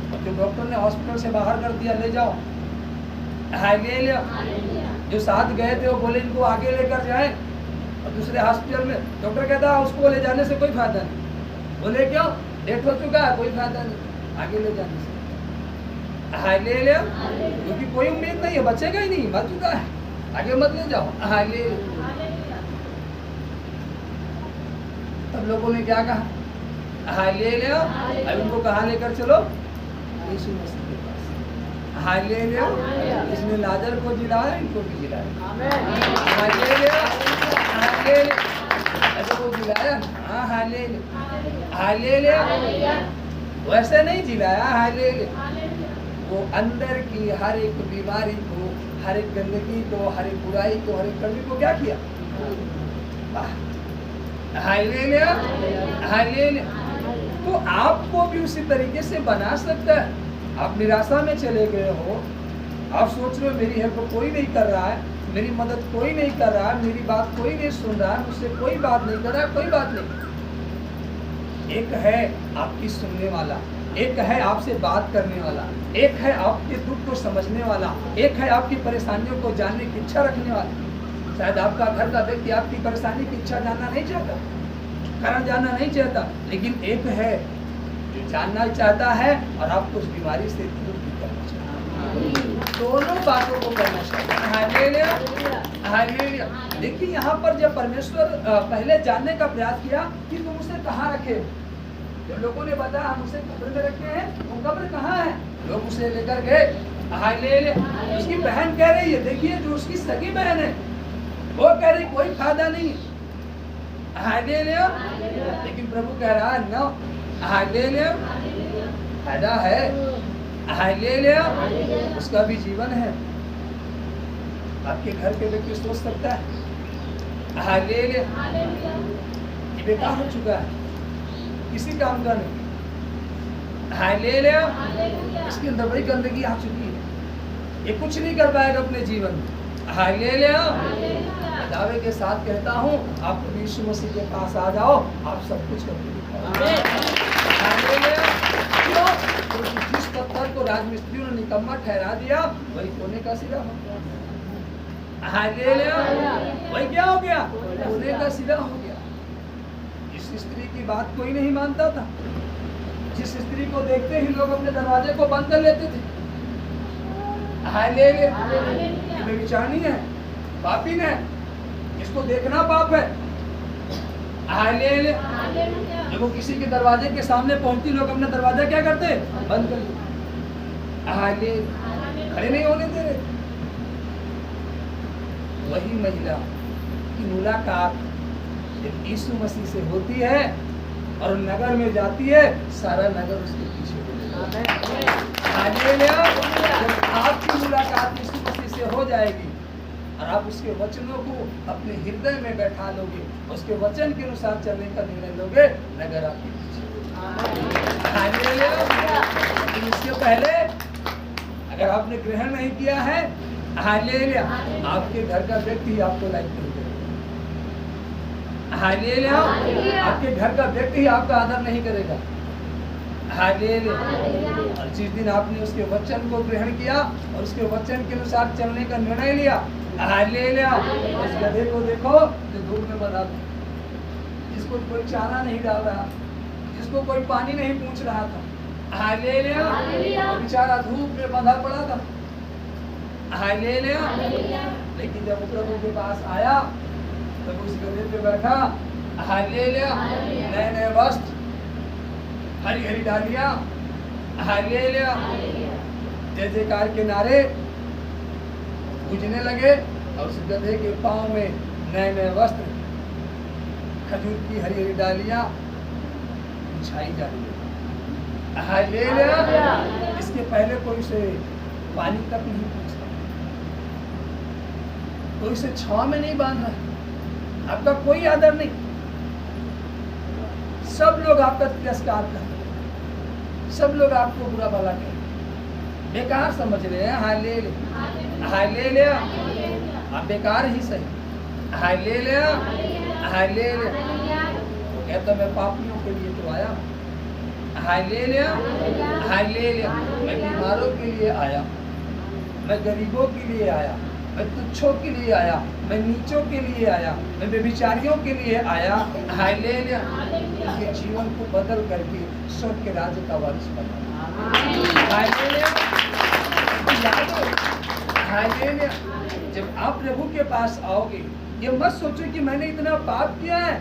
और जो डॉक्टर ने हॉस्पिटल से बाहर कर दिया, ले जाओ। हाँ ले लिया। जो साथ गए थे वो बोले इनको आगे लेकर जाएं, और दूसरे हॉस्पिटल में डॉक्टर कहता है उसको ले जाने से कोई फायदा नहीं। बोले क्यों? डेट हो चुका है, कोई फायदा नहीं आगे ले जाने से। हाँ ले लिया, क्योंकि कोई उम्मीद नहीं है, बचेगा ही नहीं, मर चुका है, आगे मत ले जाओ। हाँ ले। तब लोगों ने क्या कहा? हाँ ले लिया। अब इनको कहाँ लेकर चलो? यीशु मसीह के पास। हाँ ले लिया। इसने लाजर को जिलाया, इनको भी जिलाया। हाँ ले लिया, हाँ ले लिया। ऐसे को जिलाया। हाँ ले लिया, हाँ ले लिया। वैसे नहीं जिलाया। हाँ ले लिया। वो अंदर की हर एक बीमारी को, हर एक गंदगी को, हर एक बुराई को, हर एक कमी को क्या किया? हाय ले लिया, हाय ले लिया। तो आपको भी उसी तरीके से बना सकता है। आप निराशा में चले गए हो, आप सोच रहे हो मेरी हेल्प कोई नहीं कर रहा है, मेरी मदद कोई नहीं कर रहा, मेरी बात कोई नहीं सुन रहा, मुझसे कोई बात नहीं कर रहा, कोई बात नहीं। एक है आपकी सुनने वाला, एक है आपसे बात करने वाला, एक है आपके दुख को समझने वाला, एक है आपकी परेशानियों को जानने की इच्छा रखने वाला। शायद आपका घर का व्यक्ति आपकी परेशानी की इच्छा जानना नहीं चाहता, कारण जानना नहीं चाहता, लेकिन एक है जो जानना चाहता है और आपको उस बीमारी से दूर भी करना चाहता है। दोनों बातों को करना चाहिए। Hallelujah, hallelujah. देखिए यहाँ पर जब परमेश्वर पहले जानने का प्रयास किया कि तुम उसे कहाँ रखे, जो लोगों ने बताया हम उसे कब्र में रखे हैं, वो कब्र कहाँ है, लोग उसे लेकर गए। हालेलुया। उसकी बहन कह रही है, देखिए जो उसकी सगी बहन है वो कह रही कोई फायदा नहीं है। हालेलुया। लेकिन प्रभु कह रहा है नो, हालेलुया, फायदा है। हालेलुया, उसका भी जीवन है। आपके घर के व्यक्ति सोच सकता है हालेलुया ये बेकार हो चुका है, किसी काम का नहीं। हालेलुया, इसके अंदर बड़ी गंदगी आ चुकी है, ये कुछ नहीं कर पाएगा अपने जीवन में। हालेलुया। दावे के साथ कहता हूँ, आप यीशु मसीह के पास आ जाओ, आप सब कुछ करके दिखाओ। हालेलुया। क्यों? क्योंकि जिस पत्थर को राजमिस्त्रियों ने निकम्मा ठहरा दिया वही कोने का सिरा हो गया। हालेलुया। वही क्या हो गया? कोने का सिरा हो गया। इस स्त्री की बात कोई नहीं मानता था, जिस स्त्री को देखते ही लोग अपने दरवाजे को बंद कर लेते थे। हालेलुया। ये बेविचारनी है, पापी है, इसको देखना पाप है। हालेलुया। जब वो किसी के दरवाजे के सामने पहुंचती, लोग अपना दरवाजा क्या करते? बंद कर लेते। हालेलुया। खड़े नहीं होने दे रहे। वही महिला की मुलाकात जब यीशु मसीह से होती है और नगर में जाती है, सारा नगर उसके पीछे। हालेलुया। जब आपकी मुलाकात यीशु मसीह से हो जाएगी और आप उसके वचनों को अपने हृदय में बैठा लोगे, उसके वचन के अनुसार चलने का निर्णय लोगे, नगर आपके पीछे। हालेलुया। लेकिन इसके पहले अगर आपने ग्रहण नहीं किया है, हालेलुया, आपके घर का व्यक्ति आपको लाइक नहीं करेगा। हालेलुया। आपके घर का व्यक्ति आपका आदर नहीं करेगा। हालेलुया। और जिस दिन आपने उसके वचन को ग्रहण किया और उसके वचन के अनुसार चलने का निर्णय लिया, हालेलुया, उस गधे को देखो जो धूप में बंधा था, जिसको कोई चारा नहीं डाल रहा, जिसको कोई पानी नहीं पूछ रहा था। हालेलुया। वो बेचारा धूप में बंधा पड़ा था। हालेलुया। लेकिन जब वो प्रभु के पास आया तब उस गधे पे बैठा। हालेलुया। नए नए वस्त्र, हरी हरी डालियां। हालेलुया। जय जयकार के नारे गूंजने लगे और उस गधे के पांव में नए नए वस्त्र, खजूर की हरी हरी डालियां बिछाई जा रही है। हालेलुया। इसके पहले कोई से पानी तक नहीं पूछता, कोई से छांव में नहीं बांध रहा, आपका कोई आदर नहीं। सब लोग आपका तिरस्कार करते हैं, सब लोग आपको बुरा भला कहते हैं, बेकार समझ रहे हैं। हालेलुया। हालेलुया। आप बेकार ही सही। हालेलुया। हालेलुया। कहता मैं पापियों के लिए तो आया। हालेलुया। हालेलुया। मैं बीमारों के लिए आया, मैं गरीबों के लिए आया, मैं तुच्छों के लिए आया, मैं नीचों के लिए आया, मैं बेविचारियों के लिए आया। हालेलुया। उनके जीवन को बदल करके स्वर्ग के राज्य का वारिस बना। हालेलुया। हालेलुया। जब आप प्रभु के पास आओगे, ये मत सोचो कि मैंने इतना पाप किया है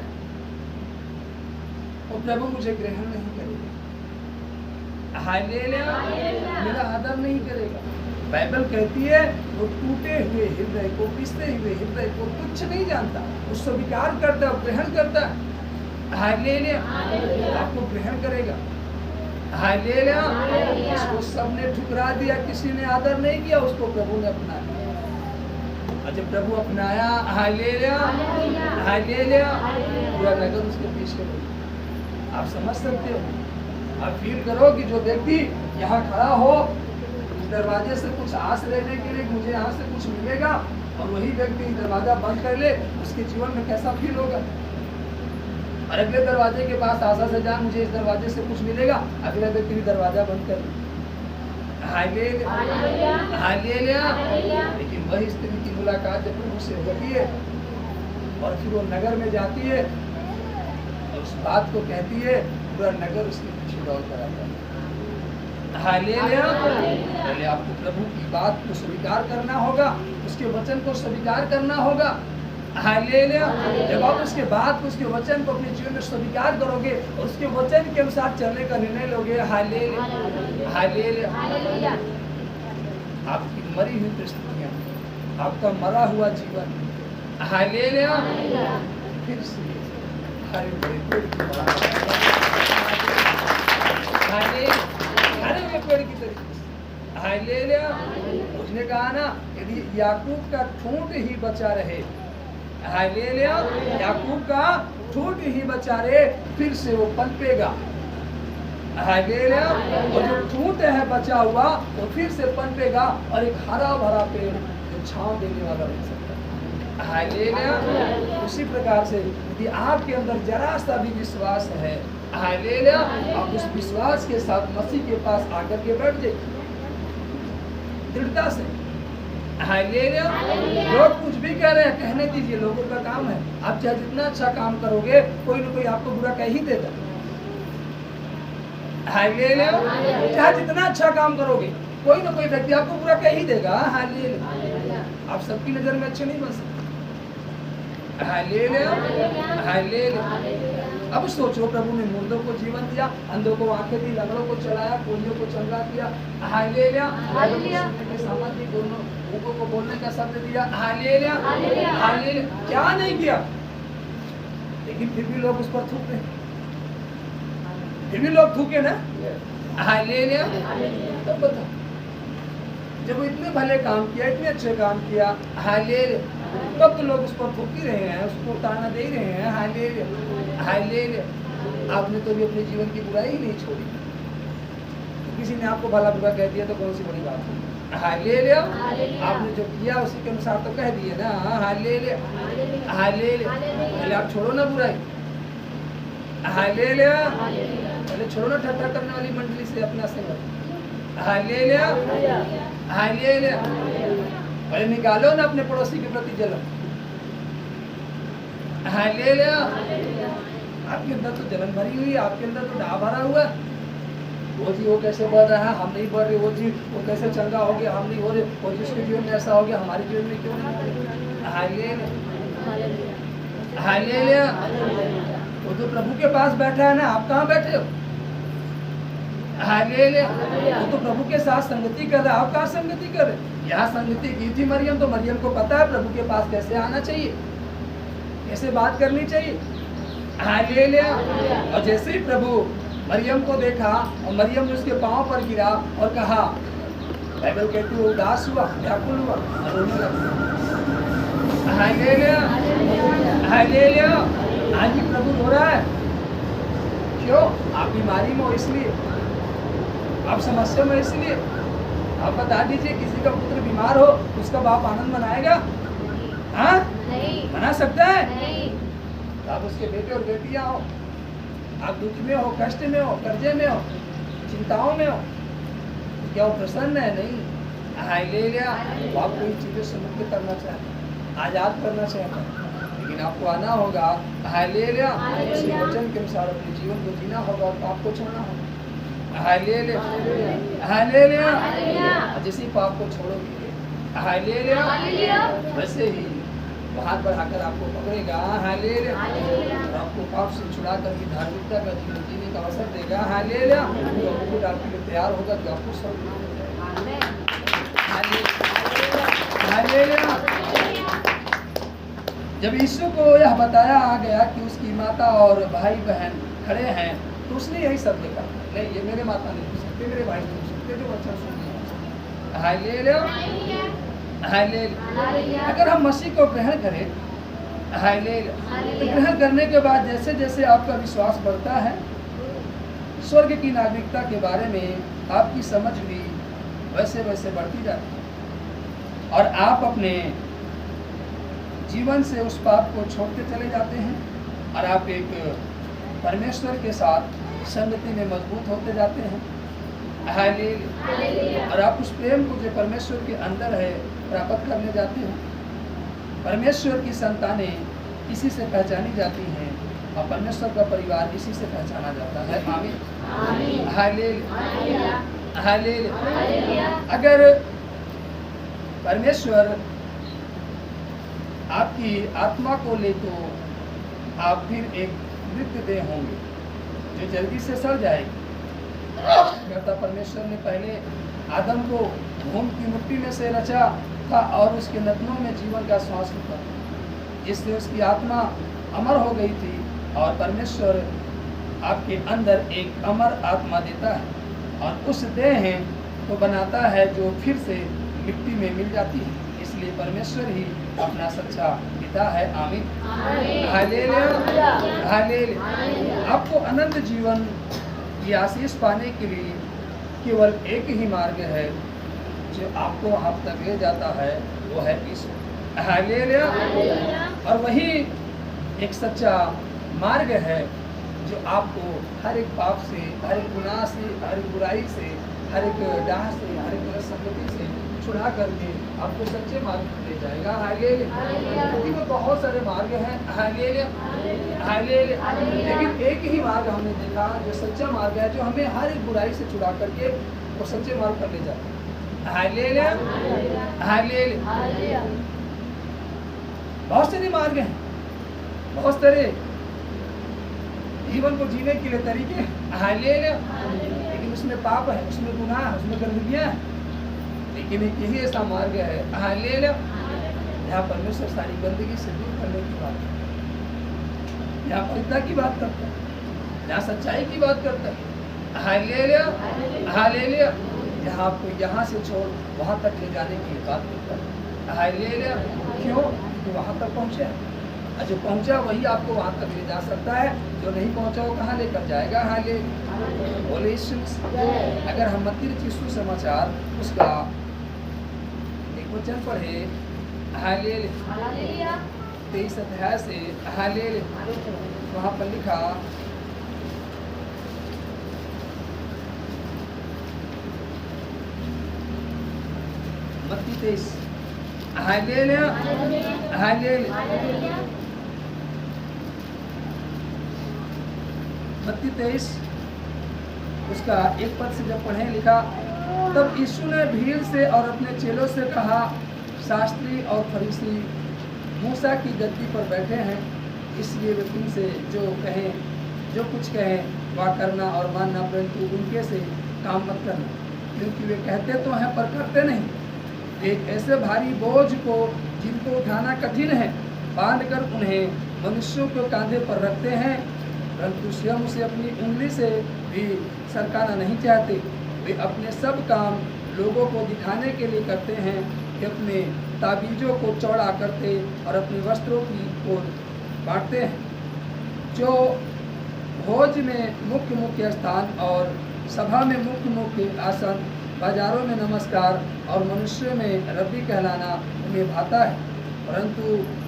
और प्रभु मुझे ग्रहण नहीं करेगा। हालेलुया। मेरा आदर नहीं करेगा। बाइबल कहती है वो टूटे हुए हृदय को, पिसते हुए हृदय को तुच्छ नहीं जानता, उसको स्वीकार करता है, ग्रहण करता है। हालेलुया। आपको ग्रहण करेगा। हालेलुया। इसको सबने ठुकरा दिया, किसी ने आदर नहीं किया, उसको प्रभु ने अपनाया। और जब प्रभु अपनाया, हालेलुया, हालेलुया, पूरा नगर उसके पीछे हो गया। आप समझ सकते हो, आप फील करो कि जो व्यक्ति यहाँ खड़ा हो, इस दरवाजे से कुछ आस रहने के लिए मुझे यहाँ से कुछ मिलेगा, और वही व्यक्ति दरवाजा बंद कर ले, उसके जीवन में कैसा फील होगा। और अगले दरवाजे के पास आशा से जा मुझे इस दरवाजे से कुछ मिलेगा, अगले व्यक्ति भी दरवाजा बंद कर ले। हालेलुया। लेकिन वही स्त्री की मुलाकात जब प्रभु से होती है और फिर वो नगर में जाती है और उस बात को कहती है, पूरा नगर उसके पीछे दौड़ कर आता है। हालेलुया। पहले आपको प्रभु की बात को स्वीकार करना होगा, उसके वचन को स्वीकार करना होगा। हालेलुया। जब आप उसके बात को, उसके वचन को अपने जीवन में स्वीकार करोगे और उसके वचन के अनुसार चलने का निर्णय लोगे, हालेलुया हालेलुया, आपकी मरी हुई परिस्थितियां, आपका मरा हुआ जीवन, हालेलुया, फिर से हरे भरे पेड़ की तरह, हरे हुए पेड़ की तरीके से, हालेलुया। उसने कहा ना, यदि याकूब का ठूंठ ही बचा रहे, हालेलुया, याकूब का ठूंठ ही बचा रहे, फिर से वो पनपेगा, हालेलुया। और जो ठूंठ है बचा हुआ वो फिर से पनपेगा और एक हरा भरा पेड़ जो छांव देने वाला बन सकता है, हालेलुया। उसी प्रकार से यदि आपके अंदर जरा सा भी विश्वास है, हालेलुया, आप उस विश्वास के साथ मसीह के पास आकर के बैठ जाइए दृढ़ता से, हालेलुया। लोग कुछ भी कह रहे हैं, कहने दीजिए, लोगों का काम है। आप चाहे जितना अच्छा काम करोगे, कोई ना कोई आपको बुरा कह ही देगा, हालेलुया। चाहे जितना अच्छा काम करोगे, कोई ना कोई व्यक्ति आपको बुरा कह ही देगा, हालेलुया। आप सबकी नजर में अच्छे नहीं बन सकते, हालेलुया हालेलुया। अब सोचो, प्रभु ने मुर्दों को जीवन दिया, अंधों को आंखें दी, लंगड़ों को चलाया, कोलियों को चंगा किया, हालेलुया। सामर्थ्य दोनों मुखों को बोलने का शब्द दिया, हालेलुया हालेलुया। क्या नहीं किया, लेकिन फिर भी लोग उस पर थूक रहे, फिर भी लोग थूके ना, हालेलुया। तब बता, जब वो इतने भले काम किया, इतने अच्छे काम किया, हालेलुया, तब तो लोग उस पर थूक ही रहे हैं, उसको ताना दे रहे हैं, हालेलुया हालेलुया। आपने तो भी अपने जीवन की बुराई ही नहीं छोड़ी, तो किसी ने आपको भला बुरा कह दिया तो कौन सी बड़ी बात है, हालेलुया। आपने जो किया उसी के अनुसार तो कह दिए ना, हालेलुया हालेलुया। पहले आप छोड़ो ना बुराई, हालेलुया, पहले छोड़ो ना ठट्ठा करने वाली मंडली से अपना संग, हालेलुया हालेलुया। पहले निकालो ना अपने पड़ोसी के प्रति जलन, हालेलुया। आपके अंदर तो जलन भरी हुई है, आपके अंदर तो डा भरा हुआ है, वो जी वो कैसे बढ़ रहा है, हम नहीं बढ़ रहे, वो जी वो कैसे चंगा हो गया, हम नहीं हो रहे, वो जिसके जीवन में ऐसा हो गया, हमारे जीवन में क्यों नहीं, हालेलुया हालेलुया। वो तो प्रभु के पास बैठा है ना, आप कहाँ बैठे हो, हालेलुया। वो तो प्रभु के साथ संगति कर रहा है, आप कहाँ संगति कर रहे। यहाँ संगति की थी मरियम, तो मरियम को पता है प्रभु के पास कैसे आना चाहिए, कैसे बात करनी चाहिए, हालेलुया। और जैसे ही प्रभु मरियम को देखा और मरियम ने उसके पांव पर गिरा और कहा, बाइबल कहती है उदास हुआ, व्याकुल हुआ और रोने लगा, हालेलुया हालेलुया। आज भी प्रभु रो रहा है, क्यों, आप बीमारी में हो इसलिए, आप समस्या में इसलिए। आप बता दीजिए, किसी का पुत्र बीमार हो उसका बाप आनंद मनाएगा, हाँ मना सकता है, तो आप उसके बेटे और बेटियां हो, आप दुख में हो, कष्ट में हो, कर्जे में हो, चिंताओं में हो, क्या वो प्रसन्न है, नहीं, हालेलुया। वो आपको इन चीजों से मुक्त करना चाहता है, आजाद करना चाहता है, लेकिन आपको आना होगा, हालेलुया, उसी वचन के अनुसार अपने जीवन को जीना होगा और पाप को छोड़ना होगा, हालेलुया हालेलुया। जैसे ही पाप को छोड़ोगे, हालेलुया, वैसे ही वो हाथ बढ़ाकर आपको पकड़ेगा, हालेलुया, और आपको पाप से छुड़ा करके धार्मिकता का जीवन जीने का अवसर देगा, हालेलुया। तो आपको आपके लिए तैयार होगा कि आपको सब, हालेलुया। जब यीशु को यह बताया गया कि उसकी माता और भाई बहन खड़े हैं, तो उसने यही सब देखा, नहीं ये मेरे माता नहीं हो सकते, मेरे भाई नहीं हो सकते, जो अच्छा सुन, हालेलुया हालेलुया। अगर हम मसीह को ग्रहण करें, हालेलुया, तो ग्रहण करने के बाद जैसे जैसे आपका विश्वास बढ़ता है, स्वर्ग की नागरिकता के बारे में आपकी समझ भी वैसे वैसे बढ़ती जाती है, और आप अपने जीवन से उस पाप को छोड़ते चले जाते हैं और आप एक परमेश्वर के साथ संगति में मजबूत होते जाते हैं। हालेलुया। और आप उस प्रेम को जो परमेश्वर के अंदर है प्राप्त करने जाते हैं। परमेश्वर की संतानें इसी से पहचानी जाती हैं और परमेश्वर का परिवार इसी से पहचाना जाता है। आमीन। हालेलुया। हालेलुया। अगर परमेश्वर आपकी आत्मा को ले तो आप फिर एक मृत देह होंगे जो जल्दी से सड़ जाएगी। कहता परमेश्वर ने पहले आदम को भूमि की मिट्टी में से रचा था और उसके नथनों में जीवन का श्वास था, जिससे उसकी आत्मा अमर हो गई थी। और परमेश्वर आपके अंदर एक अमर आत्मा देता है और उस देह को बनाता है जो फिर से मिट्टी में मिल जाती है। इसलिए परमेश्वर ही अपना सच्चा पिता है। आमीन। हालेलुया। हालेलुया। आपको अनंत जीवन की आशीष पाने के लिए केवल एक ही मार्ग है जो आपको आप तक ले जाता है, वो है यीशु। हालेलुया। और वही एक सच्चा मार्ग है जो आपको हर एक पाप से, हर एक गुनाह से, हर एक बुराई से, हर एक डाह से, हर एक गलत संगति से छुड़ा करके आपको सच्चे मार्ग पर ले जाएगा। हालेलुया। क्योंकि बहुत सारे मार्ग हैं। हालेलुया। हालेलुया। लेकिन एक ही मार्ग हमने देखा जो सच्चा मार्ग है, जो हमें हर एक बुराई से छुड़ा करके वो सच्चे मार्ग पर ले जाता है। हालेलुया। हालेलुया। बहुत सारे मार्ग हैं, बहुत सारे जीवन को जीने के लिए तरीके। हालेलुया। लेकिन उसमें पाप है, उसमें गुनाह है, उसमें गंदगियां है, लेकिन एक यही ऐसा मार्ग है हालेलुया यहाँ परमेश्वर सारी गंदगी से दूर करने की बात करता है, यहाँ पवित्रता की बात करता है, यहाँ सच्चाई की बात करता है। हालेलुया। हालेलुया। यहाँ आपको यहाँ से छोड़ वहाँ तक ले जाने की बात करता है। हालेलुया। क्यों? क्योंकि वहाँ तक पहुँचे, जो पहुंचा वही आपको वहां तक ले जा सकता है, जो नहीं पहुंचा वो कहाँ लेकर जाएगा। हालेलुया। बोले यीशु। अगर हम मत्ती रचित सुसमाचार उसका एक वचन पढ़े, हालेलुया, 23 अध्याय से, हालेलुया, वहाँ पर लिखा मत्ती 23। हालेलुया। हालेलुया। मत्ती 23 उसका एक पद से जब पढ़े लिखा, तब यीशु ने भीड़ से और अपने चेलों से कहा, शास्त्री और फरीसी मूसा की गद्दी पर बैठे हैं, इसलिए वे तुमसे जो कहें, जो कुछ कहें वह करना और मानना, परंतु उनके से काम मत करना, क्योंकि वे कहते तो हैं पर करते नहीं। एक ऐसे भारी बोझ को जिनको उठाना कठिन है बांधकर उन्हें मनुष्यों के कंधे पर रखते हैं, परंतु स्वयं उसे अपनी उंगली से भी सरकाना नहीं चाहते। वे अपने सब काम लोगों को दिखाने के लिए करते हैं कि अपने ताबीजों को चौड़ा करते और अपने वस्त्रों की ओर बांटते हैं। जो भोज में मुख्य मुख्य स्थान और सभा में मुख्य मुख्य आसन, बाजारों में नमस्कार और मनुष्य में रब्बी कहलाना उन्हें भाता है, परंतु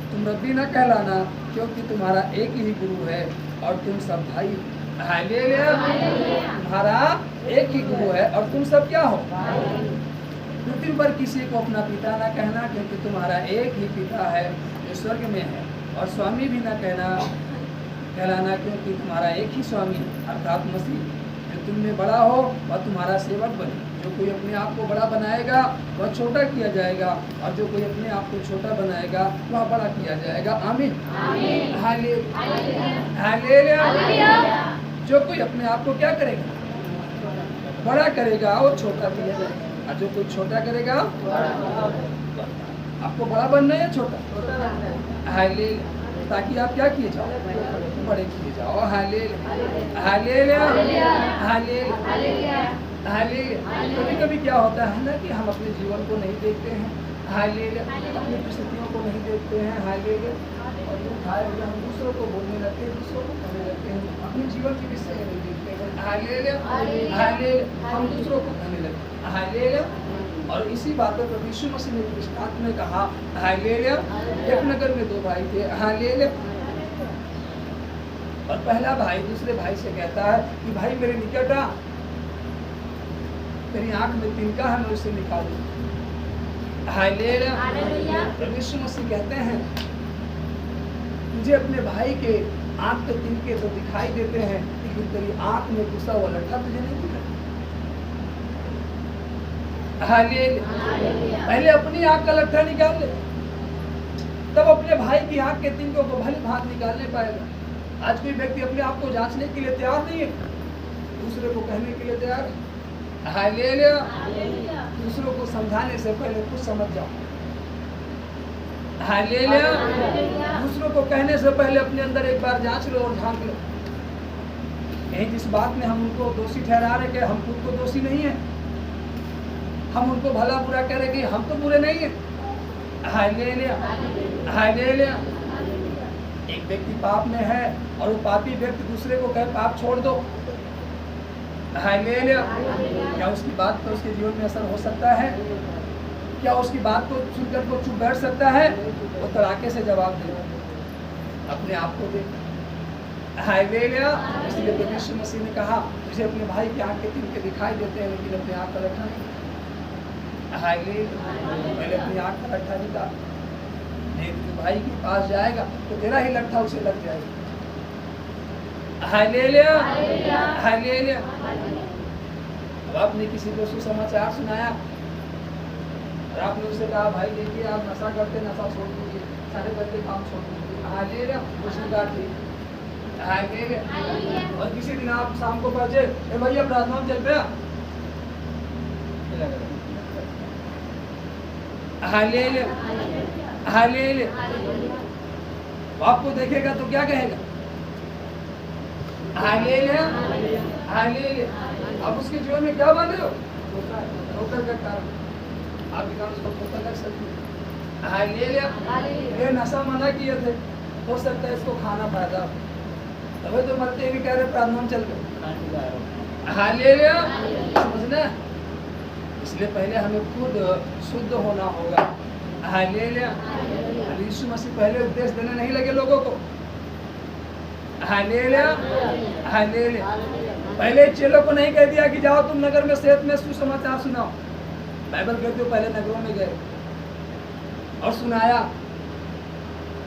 तुम रब्बी न कहलाना, क्योंकि तुम्हारा एक ही गुरु है और तुम सब भाई। हालेलुया। तुम्हारा एक ही गुरु है और तुम सब क्या हो? पृथ्वी पर किसी को अपना पिता ना कहना, क्योंकि तुम्हारा एक ही पिता है जो स्वर्ग में है, और स्वामी भी ना कहलाना, क्योंकि तुम्हारा एक ही स्वामी अर्थात मसीह। जो तुम में बड़ा हो वह तुम्हारा सेवक बने। जो कोई अपने आप को बड़ा बनाएगा वह छोटा किया जाएगा, और जो कोई अपने आप को छोटा बनाएगा वह बड़ा किया जाएगा। आमीन। हालेलुया। जो कोई अपने आप को क्या करेगा? बड़ा करेगा, वो छोटा किया जाएगा, और जो कोई छोटा करेगा, आपको बड़ा बनना है या छोटा? हालेलुया। ताकि आप क्या किए जाओ? बड़े किए जाओ। हालेलुया। हालेलुया। हालेलुया। कभी कभी क्या होता है ना कि हम अपने जीवन को नहीं देखते हैं। हालेलुया। अपनी परिस्थितियों को नहीं देखते हैं। हालेलुया। और ये उठाए हुए हम दूसरों को बोलने लगते हैं, दूसरों को कहने लगते हैं, अपने जीवन के विषय में नहीं देखते हैं। हालेलुया, हालेलुया, हम दूसरों को कहने लगते हैं। हालेलुया। और इसी बात पर प्रभु यीशु मसीह ने दृष्टांत में कहा, हालेलुया, एक नगर में दो भाई थे। हालेलुया। और पहला भाई दूसरे भाई से कहता है कि भाई मेरे निकट आ, तेरी आंख में तिनका है, मैं उसे निकालूं। हालेलुया। प्रभु यीशु मसीह कहते हैं, मुझे अपने भाई के आंख के तिनके तो दिखाई देते हैं, लेकिन तेरी आंख में घुसा हुआ लट्ठा तुझे नहीं दिखा। हालेलुया। पहले अपनी आंख का लट्ठा निकाल ले, तब अपने भाई की आंख के तिनकों को भली भांति निकालने पाएगा। आज कोई व्यक्ति अपने आप को जांचने के लिए तैयार नहीं है, दूसरे को कहने के लिए तैयार है। हालेलुया। दूसरों को समझाने से पहले खुद समझ जाओ। हालेलुया। दूसरों को कहने से पहले अपने अंदर एक बार जांच लो और झांक लो। यही जिस बात में हम उनको दोषी ठहरा रहे कि हम खुद को दोषी नहीं है, हम उनको भला बुरा कह रहे कि हम तो बुरे नहीं है। Hallelujah, hallelujah. एक व्यक्ति पाप में है और वो पापी व्यक्ति दूसरे को कहे पाप छोड़ दो। हालेलुया। क्या उसकी बात पर उसके जीवन में असर हो सकता है? क्या उसकी बात को सुनकर वो चुप बैठ सकता है? वो तड़ाके से जवाब देगा, अपने आप को देगा। हालेलुया। इसलिए प्रभु यीशु मसीह ने कहा, मुझे अपने भाई की आंख के तिनके दिखाई देते हैं, लेकिन अपने आंख का लट्ठा नहीं। हालेलुया। पहले अपनी आंख का लट्ठा निकाल, नहीं तो भाई के पास जाएगा तो तेरा ही लट्ठा उसे लग जाएगा। Hallelujah, hallelujah. अब आपने किसी को सुसमाचार सुनाया और आपने उसे कहा, भाई देखिए आप नशा करते, नशा छोड़ दीजिए, सारे गंदे काम छोड़ दीजिए। हालेलुया। उसने कहा ठीक। हालेलुया। और किसी दिन आप शाम को पहुंचे, ए भैया प्रार्थना में चल पे। Hallelujah, hallelujah. आपको देखेगा तो क्या कहेगा? Hallelujah, hallelujah. आप उसके जीवन में क्या बन रहे हो? ठोकर का कारण आपके कारण उसको ठोकर लग सकती है। हालेलुया। ये नशा मना किए थे, हो सकता है इसको खाना फायदा, तभी तो मरते भी कह रहे प्रार्थना में चल गए। हालेलुया। समझना, इसलिए पहले हमें खुद शुद्ध होना होगा। हालेलुया। यीशु मसीह पहले उपदेश देने नहीं लगे लोगों को। Hallelujah, hallelujah. पहले चेलों को नहीं कह दिया कि जाओ तुम नगर में सेहत में सुसमाचार सुनाओ। बाइबल कहते हो पहले नगरों में गए और सुनाया,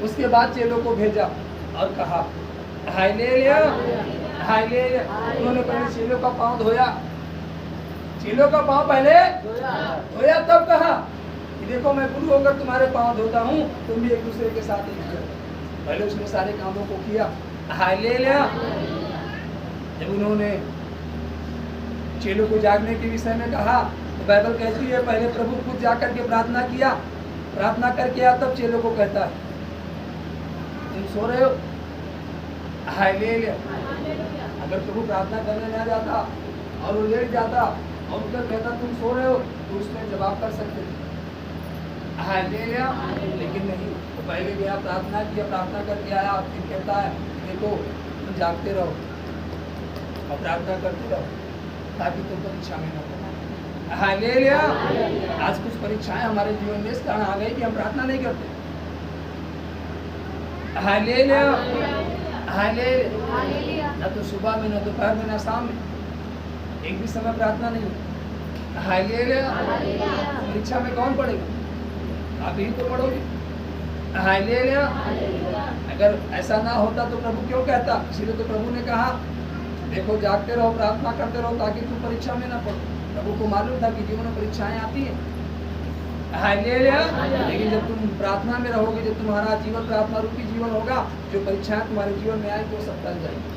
उसके बाद चेलों को भेजा और कहा। Hallelujah, hallelujah. उन्होंने पहले चेलों का पांव धोया, चेलों का पांव पहले धोया, तब कहा कि देखो मैं गुरु होकर तुम्हारे पांव धोता हूँ, तुम भी एक दूसरे के साथ एक करो। पहले उसने सारे कामों को किया। हालेलुया। जब उन्होंने चेलों को जागने के विषय में कहा तो बाइबल कहती है पहले प्रभु खुद जाकर के प्रार्थना किया, प्रार्थना करके आया, तब चेलों को कहता है तुम सो रहे हो। हालेलुया। अगर प्रभु प्रार्थना करने न जाता और वो लेट जाता और उधर कहता तुम सो रहे हो, तो उसमें जवाब कर सकते थे। हालेलुया। लेकिन नहीं, तो पहले गया, प्रार्थना किया, प्रार्थना करके आया, फिर कहता है देखो तुम जागते रहो और प्रार्थना करते रहो ताकि तुम परीक्षा में न पड़ो। हालेलुया। आज कुछ परीक्षाएं हमारे जीवन में इस कारण आ गई कि हम प्रार्थना नहीं करते। Hallelujah, hallelujah. न तो सुबह में, न दोपहर में, न शाम में, एक भी समय प्रार्थना नहीं। हालेलुया। परीक्षा में कौन पढ़ेगा? आप ही तो पढ़ोगे। हालेलुया। अगर ऐसा ना होता तो प्रभु क्यों कहता? इसीलिए तो प्रभु ने कहा देखो जागते रहो, प्रार्थना करते रहो ताकि तुम परीक्षा में ना पढ़ो। प्रभु को मालूम था कि जीवन में परीक्षाएं आती हैं। हालेलुया। लेकिन जब तुम प्रार्थना में रहोगे, जब तुम्हारा जीवन प्रार्थना रूपी जीवन होगा, जो परीक्षाएं तुम्हारे जीवन में आएगी वो सब टल जाएगी।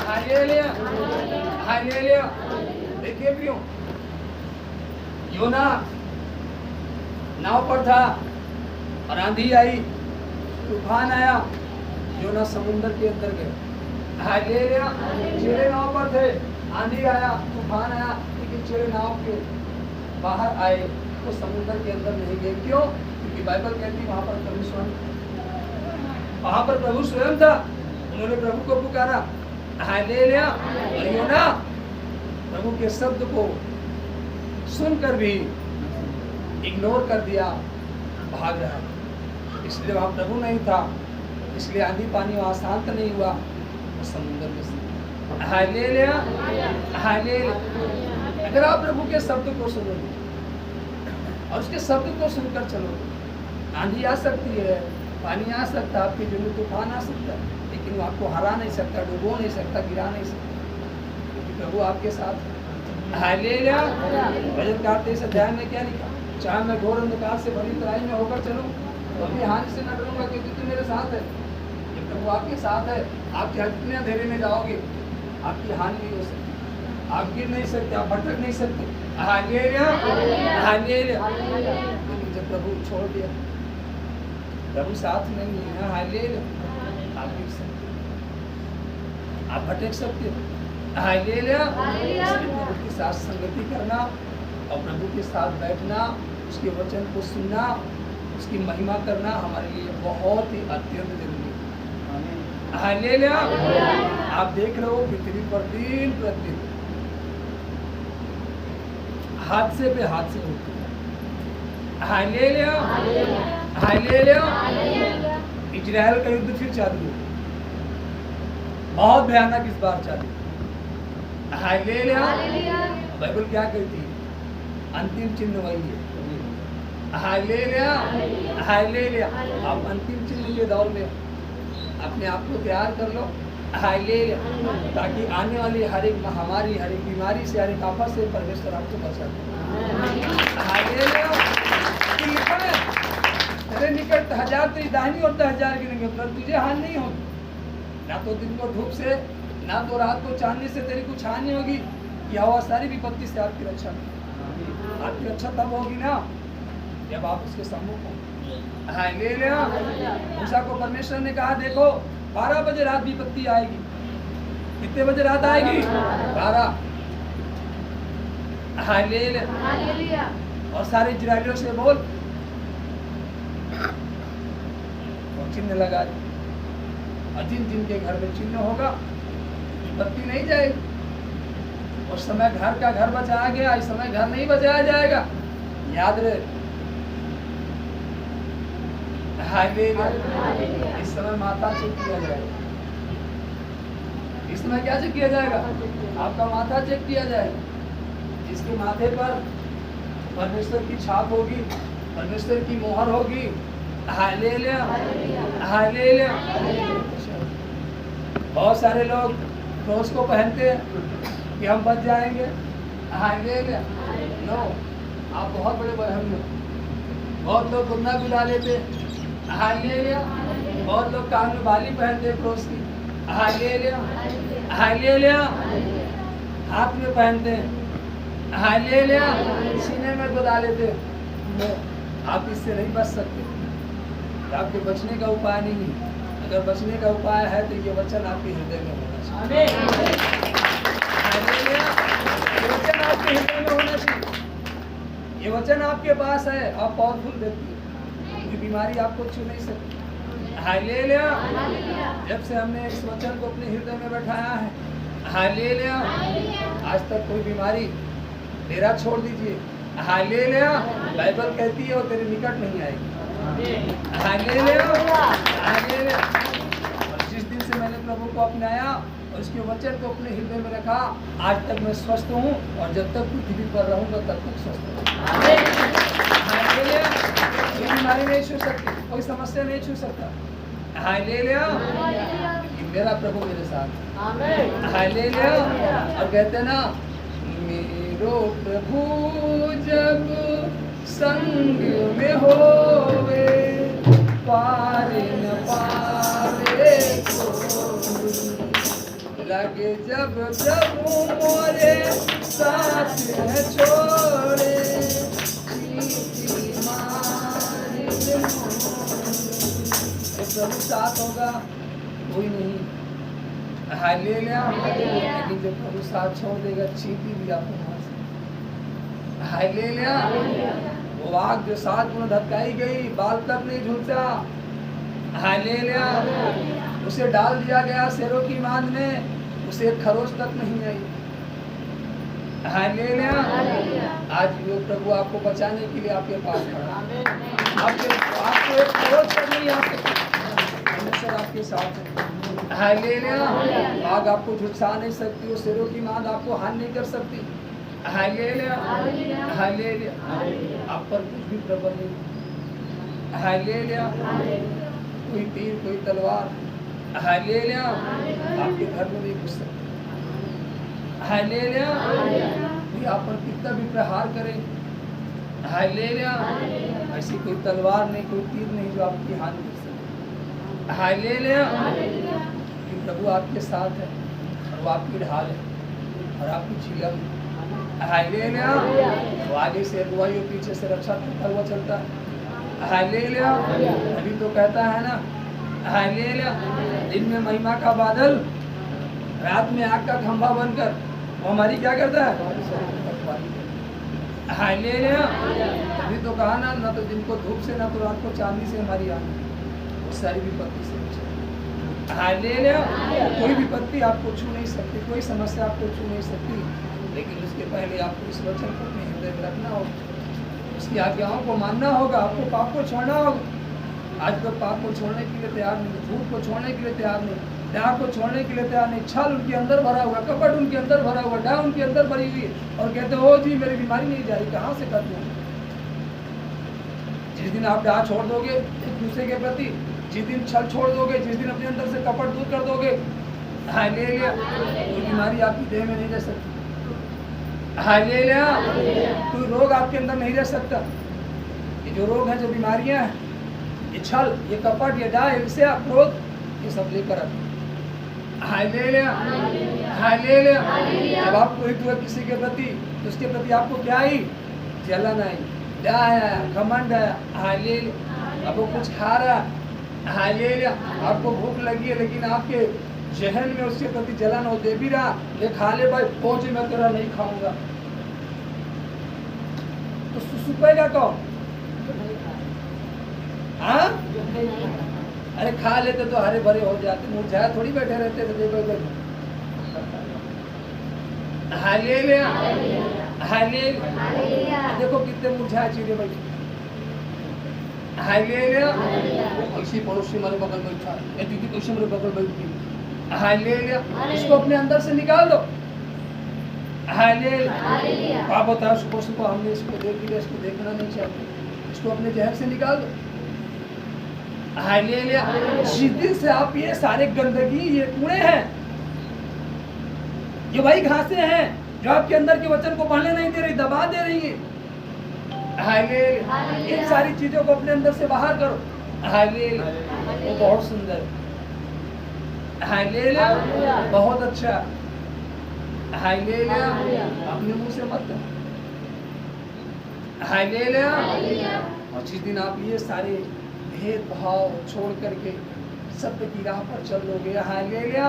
Hallelujah, hallelujah. देखिए प्रियो, योना नाव पर था और आंधी आई, तूफान आया, योना समुद्र के अंदर गए। हालेलुया। चेले नाव पर थे, आंधी आया, तूफान आया, लेकिन चेले नाव के बाहर आए वो समुद्र के अंदर नहीं गए। क्यों? क्योंकि बाइबल कहती वहां पर प्रभु स्वयं, वहां पर प्रभु स्वयं था। उन्होंने प्रभु को पुकारा, हालेलुया। और योना प्रभु के शब्द को सुनकर भी इग्नोर कर दिया, भाग रहा। इसलिए वहां प्रभु नहीं था, इसलिए आंधी पानी वहां शांत नहीं हुआ, वो समुद्र में से। Hallelujah, hallelujah. अगर आप प्रभु के शब्द को सुनोगे और उसके शब्द को सुनकर चलोगे, आंधी आ सकती है, पानी आ सकता है, आपके दिल में तूफान आ सकता है, लेकिन वो आपको हरा नहीं सकता, डुबो नहीं सकता, गिरा नहीं सकता, क्योंकि प्रभु आपके साथ। हालेलुया। भजनकार 23 अध्याय में क्या लिखा? चाहे मैं घोर अंधकार से भरी तराई में होकर चलूं तो भी हानि से न डरूंगा, क्योंकि तू मेरे साथ है। ये प्रभु आपके साथ है। आप जितने अंधेरे में जाओगे आपकी हानि नहीं हो सकती, आप गिर नहीं सकते, आप भटक नहीं सकते। Hallelujah, hallelujah. लेकिन जब प्रभु छोड़ दिया, प्रभु साथ नहीं है, हालेलुया, आप गिर सकते, आप भटक सकते हो। हालेलुया। प्रभु के साथ संगति करना और प्रभु के साथ बैठना, उसके वचन को सुनना, उसकी महिमा करना हमारे लिए बहुत ही अत्यंत जरूरी है। हालेलुया। आप देख रहे हो पृथ्वी पर दिन प्रतिदिन हादसे पे हादसे होते हैं। Hallelujah, hallelujah. इजराइल का युद्ध फिर चालू हो, बहुत भयानक इस बार चालू। हालेलुया। बाइबल क्या कहती है? अंतिम चिन्ह वही है। Hallelujah, hallelujah. आप अंतिम चिन्ह के दौर में अपने आप को तैयार कर लो। हालेलुया। ताकि आने वाली हर एक महामारी, हर एक बीमारी से, हर एक आफत से परमेश्वर आपको बचा दे। हालेलुया। तेरे निकट 1000 तेरी दाहिनी और 10,000 गिरेंगे, पर तुझे हानि नहीं होगी। ना तो दिन को धूप से, ना तो रात को चांदनी से तेरी कुछ हानि होगी। यह हवा सारी विपत्ति से आपकी रक्षा, आपकी रक्षा तब होगी ना जब आप उसके सम्मुख हो। हालेलुया। मूसा को परमेश्वर ने कहा, देखो 12 बजे रात विपत्ति आएगी। कितने बजे रात आएगी? 12। हालेलुया। और सारे इजराइलियों से बोल, और चिन्ह लगा दे, और जिन जिन के घर में चिन्ह होगा विपत्ति नहीं जाएगी। उस समय घर का घर बचाया गया, इस समय घर नहीं बचाया जाएगा, याद रहे। हालेलुया। इस समय माथा चेक किया जाएगा। इस समय क्या चेक किया जाएगा? आपका माथा चेक किया जाएगा। जिसके माथे पर परमेश्वर की छाप होगी, परमेश्वर की मोहर होगी। Hallelujah, hallelujah. बहुत सारे लोग क्रोस को पहनते हैं कि हम बच जाएंगे। हालेलुया। नो, आप बहुत बड़े बहन में। बहुत लोग गुन्ना गुला लेते। हालेलुया। बहुत लोग कान में बाली पहनते क्रोस की। Hallelujah, hallelujah. हाथ में पहनते हैं। हालेलुया। सीने में गुदा लेते। आप इससे नहीं बच सकते, आपके बचने का उपाय नहीं है। अगर बचने का उपाय है तो ये वचन आपके हृदय में होना चाहिए। ये वचन आपके हृदय में होना चाहिए। ये वचन आपके पास है, आप पावरफुल व्यक्ति हैं, ये बीमारी आपको छू नहीं सकती। हालेलुया। जब से हमने इस वचन को अपने हृदय में बैठाया है, हालेलुया, आज तक कोई बीमारी डेरा छोड़ दीजिए। हालेलुया। बाइबल कहती है वो तेरे निकट नहीं आएगी। Hallelujah, hallelujah. और जिस दिन से मैंने प्रभु को अपनाया और उसके वचन को अपने हृदय में रखा, आज तक मैं स्वस्थ हूँ, और जब तक पृथ्वी पर रहूँगा तब तक स्वस्थ हूँ। हालेलुया। कोई बीमारी नहीं छू सकती, कोई समस्या नहीं छू सकता। हालेलुया। मेरा प्रभु मेरे साथ। हालेलुया। और कहते हैं ना, मेरो प्रभु जब संग में होवे, पार न पावे कोई। लगे जब प्रभु मोरे साथ है छोड़े, प्रभु साथ होगा कोई नहीं। हालेलुया। लेकिन जब प्रभु साथ छोड़ देगा, चींटी भी आपको मार सकती। हालेलुया। वो आग जो 7 गुना धक्काई गई, बाल तक नहीं झुलसा। हालेलुया। उसे डाल दिया गया शेरों की मांद में, उसे एक खरोच तक नहीं आई। हालेलुया। आज वो प्रभु आपको बचाने के लिए आपके पास खड़ा है। आपको एक खरोच तक नहीं आ सकती, परमेश्वर आपके साथ है। हालेलुया। आग आपको झुलसा नहीं सकती, वो शेरों की मांद आपको हानि नहीं कर सकती। हालेलुया। हालेलुया। आप पर कुछ भी प्रबल नहीं। हालेलुया। कोई तीर, कोई तलवार, हालेलुया, आपके घर में नहीं घुस सकती। हालेलुया। कोई आप पर कितना भी प्रहार करे, हालेलुया, ऐसी कोई तलवार नहीं, कोई तीर नहीं जो आपकी हानि कर सके। हालेलुया। कि प्रभु आपके साथ है और वो आपकी ढाल है और आपकी झिलक है। हालेलुया। वो आगे से अगुवाई और पीछे से रक्षा करता हुआ चलता है। हालेलुया। अभी तो कहता है ना, हालेलुया, दिन में महिमा का बादल, रात में आग का खंभा बनकर वो हमारी क्या करता है? हालेलुया। अभी तो कहा ना तो दिन को धूप से, ना तो रात को चांदी से हमारी आग, वो सारी विपत्ति से बचे। हालेलुया। कोई विपत्ति आपको छू नहीं सकती, कोई समस्या आपको छू नहीं सकती, लेकिन उसके पहले आपको इस वचन को अपने हृदय में रखना होगा, उसकी आज्ञाओं को मानना होगा, आपको पाप को छोड़ना होगा। आज लोग पाप को छोड़ने के लिए तैयार नहीं, झूठ को छोड़ने के लिए तैयार नहीं, प्यार को छोड़ने के लिए तैयार नहीं। छल उनके अंदर भरा हुआ, कपट उनके अंदर भरा हुआ, डाह उनके अंदर भरी हुई है, और कहते हो जी मेरी बीमारी नहीं जा रही, कहाँ से कर दूँ? जिस दिन आप डाह छोड़ दोगे एक दूसरे के प्रति, जिस दिन छल छोड़ दोगे, जिस दिन अपने अंदर से कपट दूर कर दोगे, हालेलुया, कोई बीमारी आपकी देह में नहीं रह सकती। हालेलुया। कोई रोग आपके अंदर नहीं रह सकता। ये जो रोग है, जो बीमारियां हैं, ये छल, ये कपट, ये डाह, इससे आप क्रोध, ये सब लेकर आते। हालेलुया। हालेलुया। जब आप कोई हुआ किसी के प्रति, तो उसके प्रति आपको क्या आई? जलन आई, डाह आया, घमंड आया। हालेलुया। अब वो कुछ खा रहा, हालेलुया, आपको भूख लगी है, लेकिन आपके जहन में उसके प्रति जलन हो, दे भी रहा, ले खा ले भाई, पहुंचे मैं तेरा नहीं खाऊंगा, तो सुसुपेगा कौन? हाँ? अरे खा लेते तो हरे भरे हो जाते, मुरझाए थोड़ी बैठे रहते थे। देखो हालेलुया। हालेलुया। देखो कितने मुरझाए चीजें बैठे। हालेलुया। किसी पड़ोसी हमारे बगल में बैठा, या दीदी कैसे मेरे बगल बैठी। हालेलुया। इसको अपने अंदर से निकाल दो। हालेलुया। आप बताओ, सुबह हमने इसको देख लिया, इसको देखना नहीं चाहिए, इसको अपने जहन से निकाल दो। हालेलुया। जिस दिन से आप ये सारे गंदगी, ये कूड़े हैं, ये वही घासें हैं जो आपके अंदर के वचन को बढ़ने नहीं दे रही, दबा दे रही है। हालेलुया। इन सारी चीजों को अपने अंदर से बाहर करो। हालेलुया। वो बहुत सुंदर, हालेलुया, बहुत अच्छा। हालेलुया। अपने मुंह से मत करो। हालेलुया। और जिस दिन आप ये सारे भेदभाव छोड़ करके सत्य की राह पर चल लोगे, हालेलुया,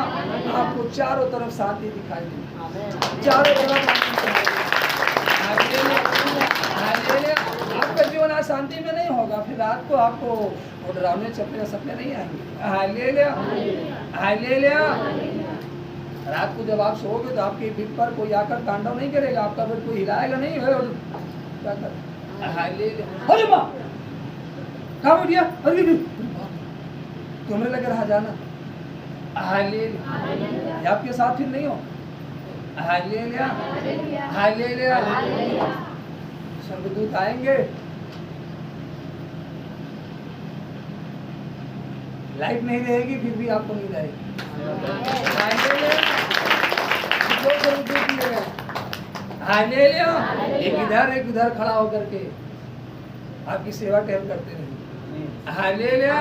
आपको चारों तरफ शांति दिखाई देगी, चारों तरफ। हालेलुया। आपका जीवन आज शांति में नहीं होगा, फिर रात को आपको डरावने चपने सपने नहीं आएंगे। हालेलुया। हालेलुया। रात को जब आप सोओगे तो आपके बेड पर कोई आकर तांडव नहीं करेगा, आपका बेड कोई हिलाएगा नहीं है। और क्या कर? हालेलुया। अरे माँ कहाँ बैठ गया? अरे तुम्हें लग रहा जाना। हालेलुया। ये आपके साथ फिर नहीं हो। हालेलुया। हालेलुया। स्वर्गदूत आएंगे, लाइट नहीं रहेगी, फिर भी आपको नहीं रहेगी। हालेलुया। एक इधर खड़ा होकर के आपकी सेवा टहल करते रहेंगे। हालेलुया।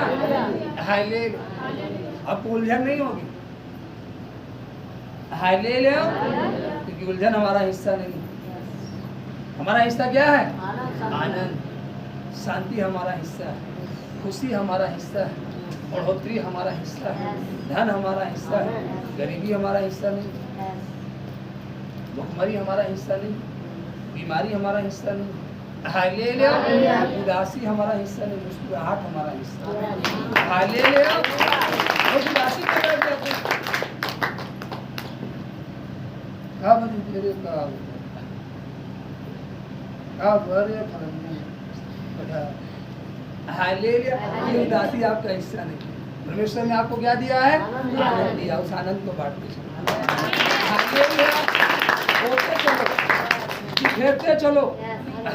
हालेलुया। आपको उलझन नहीं होगी। हालेलुया। क्योंकि उलझन हमारा हिस्सा नहीं। हमारा हिस्सा क्या है? आनंद, शांति हमारा हिस्सा है, खुशी हमारा हिस्सा है, बढ़ोतरी हमारा हिस्सा है, धन हमारा हिस्सा है, गरीबी हमारा हिस्सा नहीं, भुखमरी हमारा हिस्सा नहीं, बीमारी हमारा हिस्सा नहीं, हालेलुया। उदासी हमारा हिस्सा नहीं, मुस्कुराहट हमारा हिस्सा। हालेलुया। वो उदासी में बैठ जाते हैं। का बजे तेरे का बरे फलनी बता। हालेलुया। ये उदासी आपका हिस्सा नहीं। परमेश्वर ने आपको क्या दिया है? आनंद दिया। उस आनंद को बांटते चलो। हालेलुया। होते चलो, बिखेरते चलो।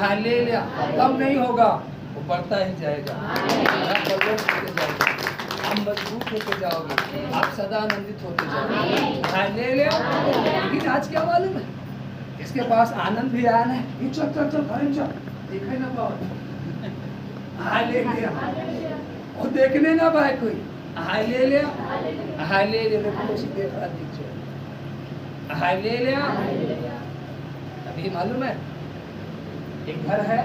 हालेलुया। कम नहीं होगा, वो बढ़ता ही जाएगा। आप बलवान होते जाओगे, आप मजबूत होते जाओगे, आप सदा आनंदित होते जाओगे। हालेलुया। लेकिन आज क्या मालूम है, इसके पास आनंद भी आया है। ये चल चल चल घर चल, दिखे ना पाओ। हालेलुया। वो देखने ना पाए कोई। हालेलुया। हालेलुया। देखो उसी देख रहा दिख जाए। हालेलुया। अभी मालूम है, एक घर है,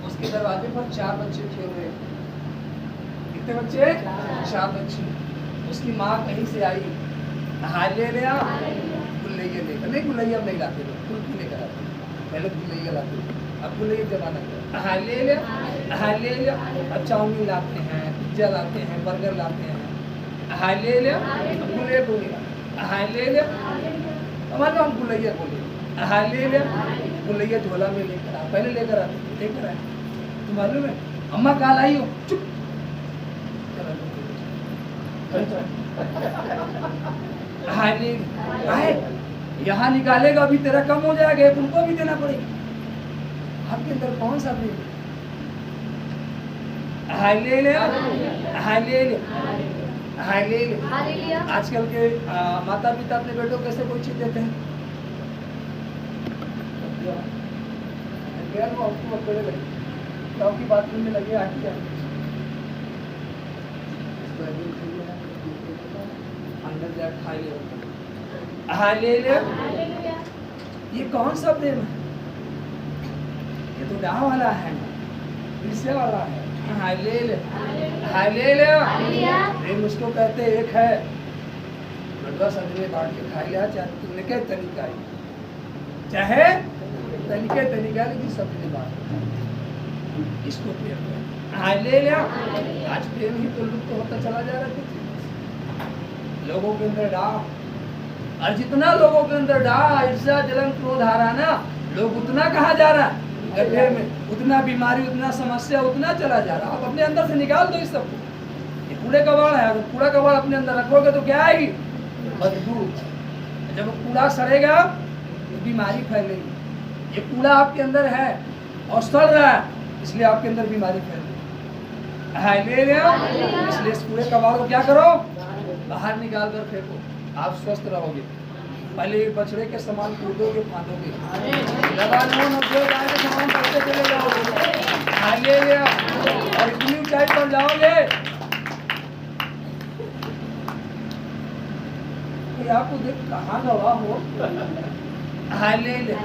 उसके दरवाजे पर 4 बच्चे खेल रहे हैं। कितने बच्चे? 4 बच्चे। उसकी माँ कहीं से आई। हालेलुया। गुल्लैया लेकर, नहीं गुल्लैया नहीं लाते लोग, कुल्फी लेकर आते। पहले गुल्लैया लाते, अब गुल्लैया जमाना है। हालेलुया। हालेलुया। अब चाउमीन लाते हैं, पिज्जा लाते हैं, बर्गर लाते हैं। हालेलुया। गुल्लैया बोलेगा। हालेलुया। हमारे हम गुल्लैया बोले। हालेलुया। गुल्लैया झोला में लेकर आ, पहले लेकर आते, लेकर आए। तुम मालूम है, अम्मा कहाँ लाई हो? चुप। हालेलुया। यहाँ निकालेगा, अभी तेरा कम हो जाएगा, तुमको भी देना पड़ेगा। आपके अंदर कौन सा प्रेम? हालेलुया। हालेलुया। हालेलुया। आजकल के माता पिता अपने बेटों को कैसे कोई चीज देते हैं? की बात में लगे अंदर जा खा ले। हालेलुया। ये कौन सा प्रेम है? ये तो गाँव वाला है, ईर्ष्या वाला है। हालेलुया। हालेलुया। प्रेम उसको कहते एक है, बस अगले बांट के खा लिया, चाहे तुमने क्या तरीका है, चाहे तरीके लेकिन सबने बात, इसको प्रेम है। हालेलुया। आज प्रेम ही तो लुप्त होता चला जा रहा है लोगों के अंदर डाह, और जितना लोगों के अंदर डाह, ईर्ष्या, जलन, क्रोध आ रहा ना, लोग उतना कहाँ जा रहा है गड्ढे में, उतना बीमारी, उतना समस्या, उतना चला जा रहा। आप अपने अंदर से निकाल दो इस सबको। ये कूड़े कबाड़ है, अगर कूड़ा कबाड़ अपने अंदर रखोगे तो क्या आएगी? बदबू। जब कूड़ा सड़ेगा तो बीमारी फैलेगी। ये कूड़ा आपके अंदर है और सड़ रहा है, इसलिए आपके अंदर बीमारी फैलेगी। हालेलुया। इसलिए इस कूड़े कबाड़ को क्या करो? बाहर निकाल कर फेंको, आप स्वस्थ रहोगे। पहले एक बछड़े के समान कूदोगे, फांदोगे, लगातार के समान बढ़ते चले जाओगे। हालेलुया। और इतनी ऊंचाई पर जाओगे कि आपको देख कहाँ गवाह हो। हालेलुया।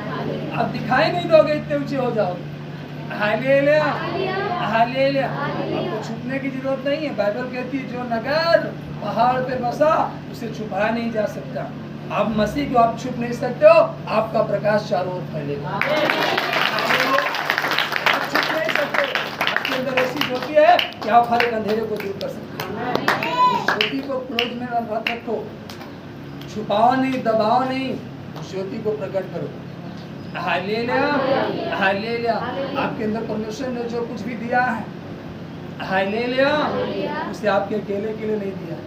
अब दिखाई नहीं दोगे, इतने ऊंचे हो जाओगे। हालेलुया। हालेलुया। आपको छुपने की जरूरत नहीं है। बाइबल कहती है जो नगर पहाड़ पे बसा उसे छुपाया नहीं जा सकता। आप मसीह को आप छुप नहीं सकते हो, आपका प्रकाश चारों ओर फैलेगा। आप छुप नहीं सकते। आपके अंदर ऐसी ज्योति है कि आप हर एक अंधेरे को दूर कर सकते हो। उस ज्योति को क्रोध में मत रखो, छुपाओ नहीं, दबाओ नहीं, उस ज्योति को प्रकट करो। हालेलुया। हालेलुया। आपके अंदर परमेश्वर ने जो कुछ भी दिया है, हालेलुया, उसे आपके अकेले के लिए नहीं दिया।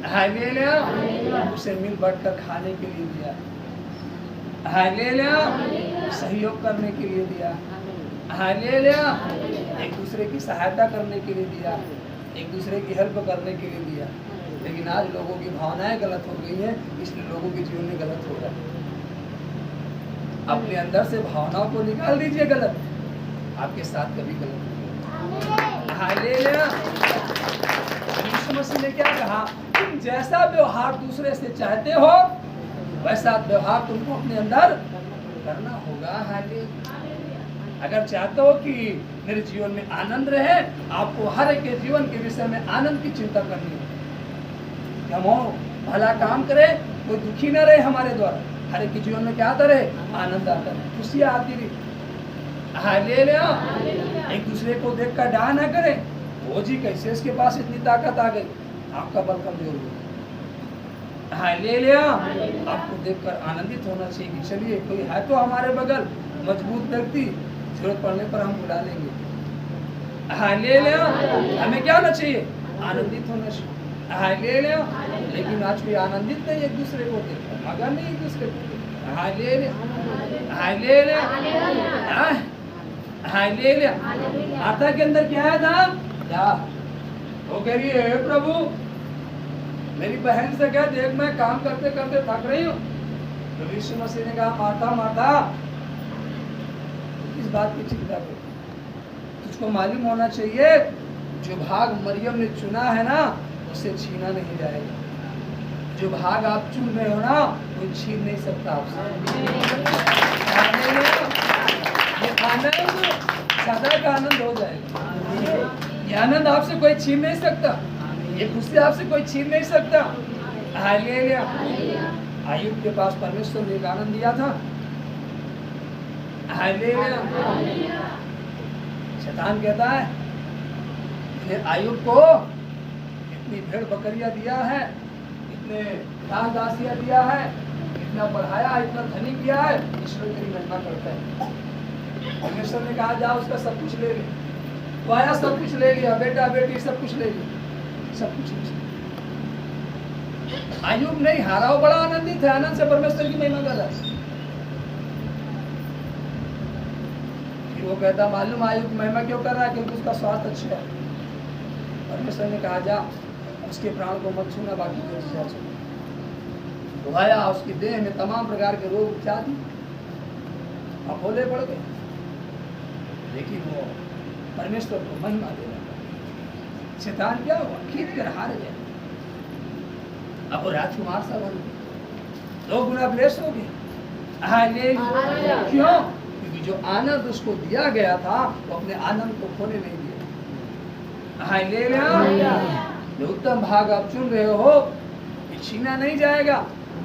हालेलुया। उसे मिल बांट कर खाने के लिए दिया। हालेलुया। सहयोग करने के लिए दिया। हालेलुया। एक दूसरे की सहायता करने के लिए दिया, एक दूसरे की हेल्प करने के लिए दिया। लेकिन आज लोगों की भावनाएं गलत हो गई हैं, इसलिए लोगों के जीवन में गलत हो रहा है। अपने अंदर से भावनाओं को निकाल दीजिए, गलत आपके साथ कभी गलत नहीं। हालेलुया। यीशु मसीह ने क्या कहा? तुम जैसा व्यवहार दूसरे से चाहते हो वैसा व्यवहार तुमको अपने अंदर करना होगा। हालेलुया। अगर चाहते हो कि मेरे जीवन में आनंद रहे, आपको हर एक के जीवन के विषय में आनंद की चिंता करनी है। हम भला काम करें, कोई दुखी न रहे हमारे द्वारा, हर एक के जीवन में क्या आता रहे? आनंद आता रहे, खुशियाँ आती रही। हालेलुया। एक दूसरे को देखकर डा ना करें, वो जी कैसे इसके पास इतनी ताकत आ गई, आपका बल कमजोर हो। हालेलुया। आपको देखकर आनंदित होना चाहिए कि चलिए कोई है तो हमारे बगल मजबूत व्यक्ति, जरूरत पड़ने पर हम बुला लेंगे। हालेलुया। हमें क्या होना चाहिए? आनंदित होना चाहिए। हालेलुया। लेकिन आज कोई आनंदित नहीं एक दूसरे को देखकर, मगन नहीं एक दूसरे को देखकर। हालेलुया। हालेलुया। हालेलुया। माता के अंदर क्या है था? क्या वो कह रही है, हे प्रभु मेरी बहन से क्या, देख मैं काम करते करते थक रही हूँ। तो यीशु मसीह ने कहा, माता माता इस बात की चिंता कर, तुझको मालूम होना चाहिए जो भाग मरियम ने चुना है ना, उसे छीना नहीं जाएगा। जो भाग आप चुन रहे हो ना, वो छीन नहीं सकता आपसे। ये आनंद सदा का आनंद हो जाएगा। ये आनंद आपसे कोई छीन नहीं सकता, ये खुशी आपसे कोई छीन नहीं सकता। हालेलुया। आयुब के पास परमेश्वर ने एक आनंद दिया था। हालेलुया। शैतान कहता है कि आयुब को इतनी भेड़ बकरियां दिया है, इतने दास दासियां दिया है, इतना बढ़ाया, इतना धनी किया है, ईश्वर तेरी महिमा करता है। परमेश्वर ने कहा जाओ उसका सब कुछ ले ले। वो आया, सब कुछ ले लिया, बेटा बेटी सब कुछ ले लिया, सब कुछ ले लिया। आयुब नहीं हारा, वो बड़ा आनंदित है, आनंद से परमेश्वर की महिमा कर रहा है। फिर वो कहता मालूम आयुब महिमा क्यों कर रहा है? क्योंकि उसका स्वास्थ्य अच्छा है। परमेश्वर ने कहा जा उसके प्राण को मत छूना, बाकी को वो आया, उसकी देह में तमाम प्रकार के रोग इत्यादि अपोले पड़ गए, लेकिन वो परमेश्वर को महिमा दे रहा। शैतान क्या हुआ? खींच कर हार गया। अब वो राजकुमार सा बन गया, 2 गुना ब्लेस हो गए। क्यों? क्योंकि जो आनंद उसको दिया गया था वो अपने आनंद को खोने नहीं दिया। हालेलुया। जो उत्तम भाग आप चुन रहे हो ये छीना नहीं जाएगा,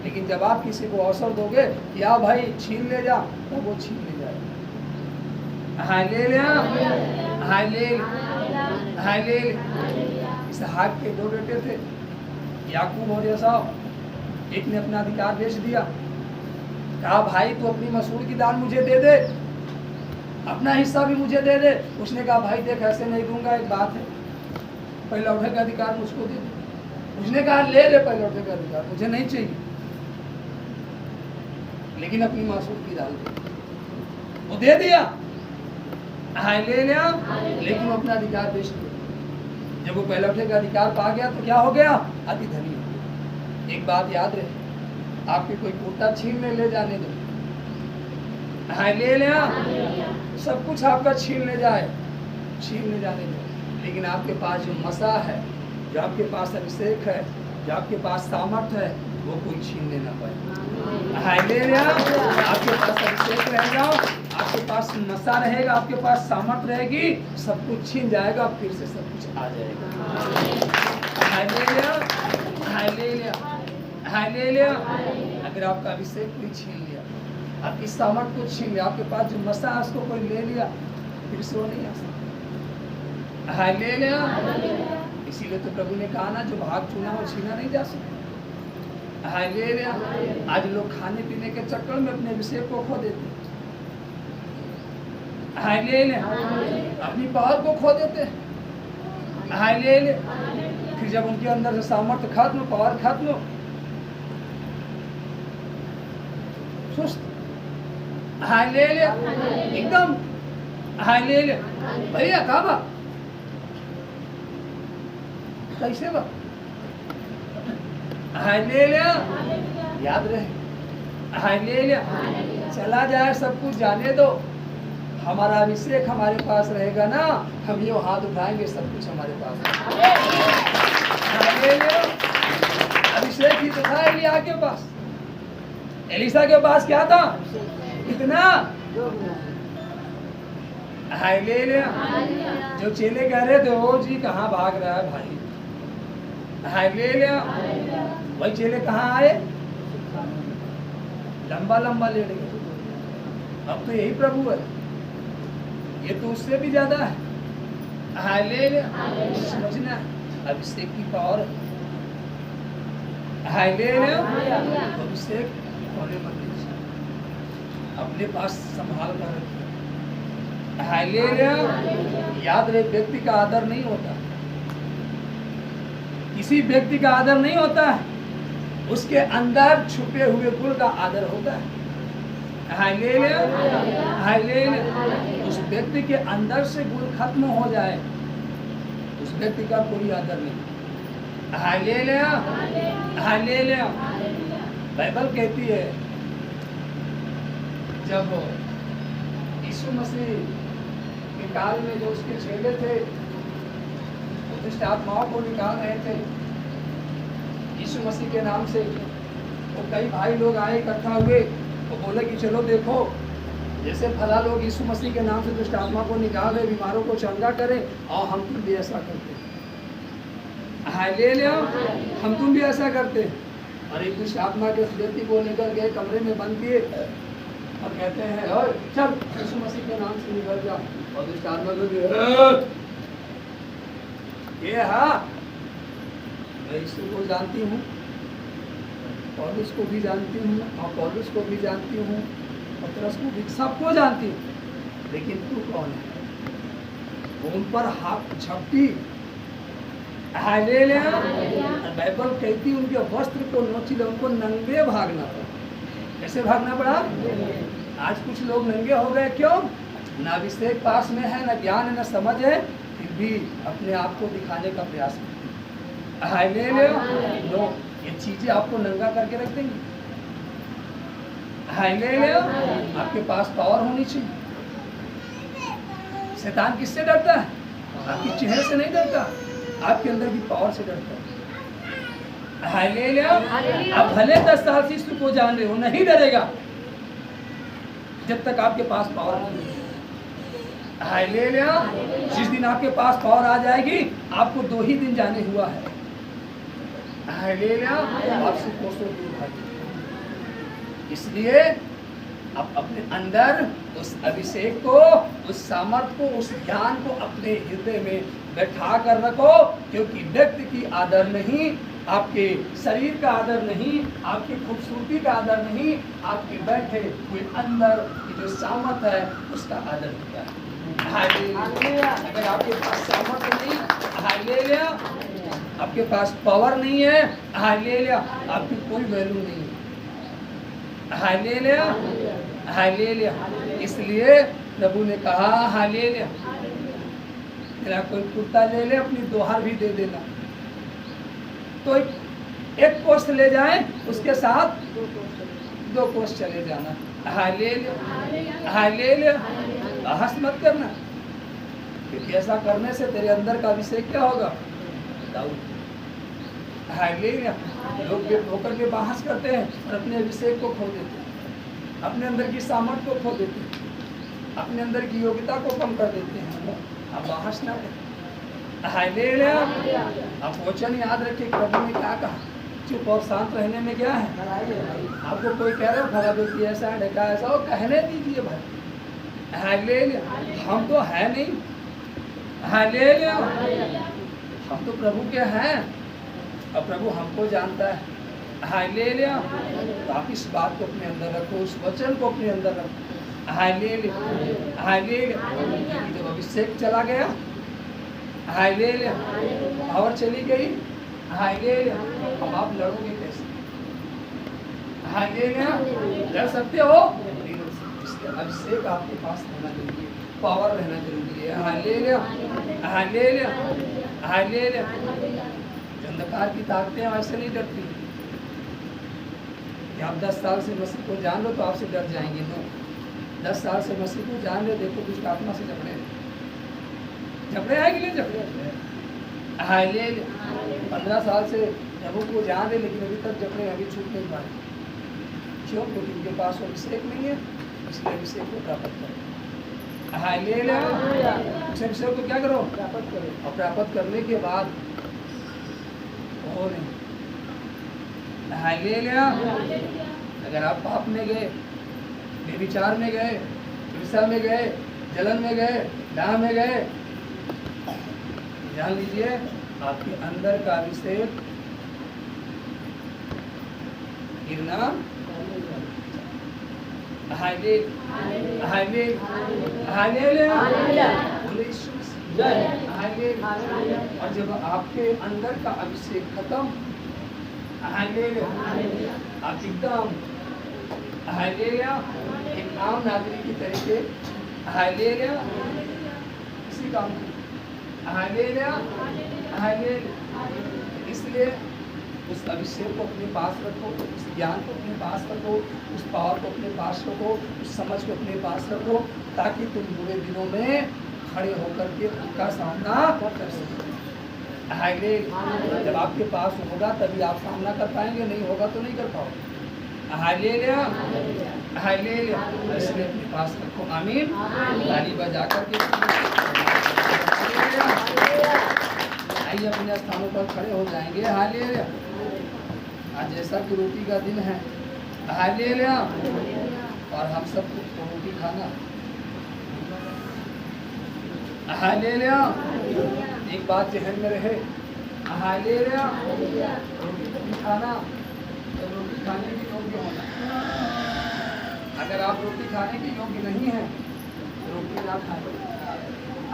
लेकिन जब आप किसी को अवसर दोगे कि आओ भाई छीन ले जा, तब वो छीन ले जाएगा। हालेलुया। हालेलुया। हालेलुया। इसहाक के 2 बेटे थे, याकूब और एसाव। एक ने अपना अधिकार बेच दिया, कहा भाई तू अपनी मसूर की दाल मुझे दे दे, अपना हिस्सा भी मुझे दे दे। उसने कहा भाई देख ऐसे नहीं दूंगा, एक बात है, पहला उठे का अधिकार मुझको दे दे। उसने कहा ले ले पहला उठे का अधिकार, मुझे नहीं चाहिए, लेकिन अपनी मसूर की दाल दे। वो दे दिया। हालेलुया। लेकिन वो अपना अधिकार बेच दिया। जब वो पहला उठे का अधिकार पा गया तो क्या हो गया? अति धनी हो गया। एक बात याद रहे, आपके कोई पोता छीन ले जाने दो। हालेलुया। सब कुछ आपका छीन ले जाए, छीन ले जाने दो, लेकिन आपके पास जो मसा है, जो आपके पास अभिषेक है, जो आपके पास सामर्थ्य है, वो कोई छीन लेना पाए। हालेलुया। आपके पास अभिषेक रहेगा, आपके पास मसा रहेगा, आपके पास सामर्थ्य रहेगी, सब कुछ छीन जाएगा, फिर से सब कुछ आ जाएगा। हालेलुया। हालेलुया। हालेलुया। अगर आपका अभिषेक कोई छीन लिया, आपकी सामर्थ्य को छीन लिया, आपके पास जो मसा है उसको कोई ले लिया, फिर से वो नहीं आ सकता। हालेलुया। इसीलिए तो प्रभु ने कहा ना, जो भाग चुना वो छीना नहीं जा सकता। हालेलुया। आज लोग खाने पीने के चक्कर में अपने अभिषेक को खो देते हैं। हालेलुया। अपनी पावर को खो देते हैं। हालेलुया। फिर जब उनके अंदर से सामर्थ्य खत्म, पावर खत्म, सुस्त। हालेलुया। एकदम। हालेलुया। भैया कहाँ बा? कैसे बा? हालेलुया। याद रहे। हालेलुया। चला जाए सब कुछ जाने दो, हमारा अभिषेक हमारे पास रहेगा ना, हम ये हाथ उठाएंगे सब कुछ हमारे पास। हालेलुया। अभिषेक ही तो था एलिया के पास। एलिसा के पास क्या था? कितना? हालेलुया। जो चेले कह रहे थे ओ जी कहाँ भाग रहा है भाई। हालेलुया। वही चेले कहाँ आए? लंबा लंबा लेट गए। अब तो यही प्रभु है। ये तो उससे भी ज्यादा है। हालेलुया, समझना अभिषेक की पावर है। हालेलुया, अभिषेक होने मत दीजिए, अपने पास संभाल कर रखिए। हालेलुया, याद रहे व्यक्ति का आदर नहीं होता, किसी व्यक्ति का आदर नहीं होता है, उसके अंदर छुपे हुए गुण का आदर होता है। हालेलुया, हालेलुया, उस व्यक्ति के अंदर से गुण खत्म हो जाए, उस व्यक्ति का कोई आदर नहीं। हालेलुया, हालेलुया, बाइबल कहती है जब यीशु मसीह के काल में जो उसके चेले थे दुष्ट आत्माओं को निकाल रहे थे यीशु मसीह के नाम से, तो कई भाई लोग आए इकट्ठा हुए, तो बोले कि चलो देखो जैसे फला लोग यीशु मसीह के नाम से दुष्ट आत्मा को निकाल रहे, बीमारों को चंगा करें, और हम तुम भी ऐसा करते। हालेलुया, हम तुम भी ऐसा करते। और एक दुष्ट आत्मा के व्यक्ति को लेकर गए, कमरे में बंद किए और कहते हैं ओए चल यीशु मसीह के नाम से निकल जा। और दुष्ट आत्मा को ये हाँ मैं यीशु को जानती हूँ, पौलुस को भी जानती हूँ, और पौलुस को भी जानती हूँ, पतरस को भी, सबको जानती हूँ, लेकिन तू कौन है? उन पर हाथ झपटी। हालेलुया, बाइबल कहती उनके वस्त्र को नोचिले, उनको नंगे भागना पड़ा। कैसे भागना पड़ा? आज कुछ लोग नंगे हो गए, क्यों? ना अभिषेक पास में है, ना ज्ञान है, ना समझ है, फिर भी अपने आप को दिखाने का प्रयास करते। हालेलुया, नो, ये चीजें आपको नंगा करके रख देंगी। हालेलुया, आपके पास पावर होनी चाहिए। शैतान किससे डरता है? आपके चेहरे से नहीं डरता, आपके अंदर की पावर से डरता है। हालेलुया, आप भले 10 साल से यीशु को जान रहे हो, नहीं डरेगा जब तक आपके पास पावर नहीं है। हालेलुया, जिस दिन आपके पास पावर आ जाएगी, आपको 2 ही दिन जाने हुआ है। हालेलुया, आपसे कोसों दूर भागे। इसलिए आप अपने अंदर उस अभिषेक को, उस सामर्थ को, उस ज्ञान को अपने हृदय में बैठा कर रखो, क्योंकि व्यक्ति की आदर नहीं, आपके शरीर का आदर नहीं, आपकी खूबसूरती का आदर नहीं, आपके बैठे हुए अंदर की जो सामर्थ है उसका आदर होता है। हालेलुया, अगर आपके पास सामर्थ नहीं, हालेलुया, आपके पास पावर नहीं है, हालेलुया, आपकी कोई वैल्यू नहीं है। हालेलुया, हालेलुया, इसलिए प्रभु ने कहा हालेलुया, तेरा कोई कुर्ता ले ले, अपनी दोहार भी दे देना, तो एक कोस ले जाए, उसके साथ 2 कोस चले जाना। हालेलुया, हालेलुया, बहस मत करना, क्योंकि ऐसा करने से तेरे अंदर का अभिषेक क्या होगा? दाऊद। हालेलुया, लोग होकर के बहस करते हैं और अपने अभिषेक को खो देते हैं, अपने अंदर की सामर्थ को खो देते हैं, अपने अंदर की योग्यता को कम कर देते हैं। आप बहस ना करें। हालेलुया, आप वचन याद रखिए, प्रभु ने क्या कहा? चुप और शांत रहने में क्या है? आपको कोई कह रहे हो भला व्यक्ति ऐसा है, ढका ऐसा हो, कहने दीजिए भाई। हालेलुया, हम तो है नहीं। हालेलुया, हम तो प्रभु के हैं और प्रभु हमको जानता है। हालेलुया, तो आप इस बात को अपने अंदर रखो, उस वचन को अपने अंदर रखो। हालेलुया, हालेलुया, जब अभिषेक चला गया, हालेलुया, पावर चली गई, हालेलुया, अब आप लड़ोगे कैसे? हालेलुया, लड़ सकते हो? अभिषेक आपके पास रहना जरूरी है, पावर रहना जरूरी है। हालेलुया, हालेलुया, हालेलुया, अंधकार की ताकतें वैसे नहीं डरती कि आप 10 साल से मसीह को जान लो तो आपसे डर जाएंगे। नो, 10 साल से मसीह को जान लो, देखो दुष्ट आत्मा से झगड़े है कि नहीं झगड़े? हालेलुया, 15 साल से प्रभु को जान रहे, लेकिन अभी तक झगड़े अभी छूट नहीं पाए। क्यों? क्योंकि उनके पास अभिषेक नहीं है, इसलिए अभिषेक को प्राप्त करो। हालेलुया, उस अभिषेक को क्या करो? प्राप्त करो, और प्राप्त करने के बाद और हालेलुया, अगर आप पाप में गए, व्यभिचार में गए, हिंसा में गए, जलन में गए, दाह में गए, ध्यान लीजिए आपके अंदर का अभिषेक गिरना। हालेलुया, हालेलुया, बोले यीशु मसीह जय, हालेलुया। और जब आपके अंदर का अभिषेक खत्म, हालेलुया, आप एकदम हालेलुया एक आम नागरिक की तरीके हालेलुया इसी काम को हालेलुया हालेलुया। इसलिए उस अभिषेक को अपने पास रखो, उस ज्ञान को अपने पास रखो, उस पावर को अपने पास रखो, उस समझ को अपने पास रखो, ताकि तुम बुरे दिनों में खड़े होकर के उनका सामना कर सको। हालेलुया। जब आपके पास होगा तभी आप सामना कर पाएंगे, नहीं होगा तो नहीं कर पाओगे। Hallelujah hallelujah. इसलिए अपने पास रखो। आमीन। ताली बजा करके आइए अपने स्थानों पर खड़े हो जाएंगे। हालेलुया। आज जैसा कि रोटी का दिन है, हालेलुया, और हम सब को रोटी खाना, हालेलुया। एक बात जहन में रहे, हालेलुया, रोटी खाना तो रोटी खाने के योग्य होना। अगर आप रोटी खाने के योग्य नहीं हैं तो रोटी ना खाएं।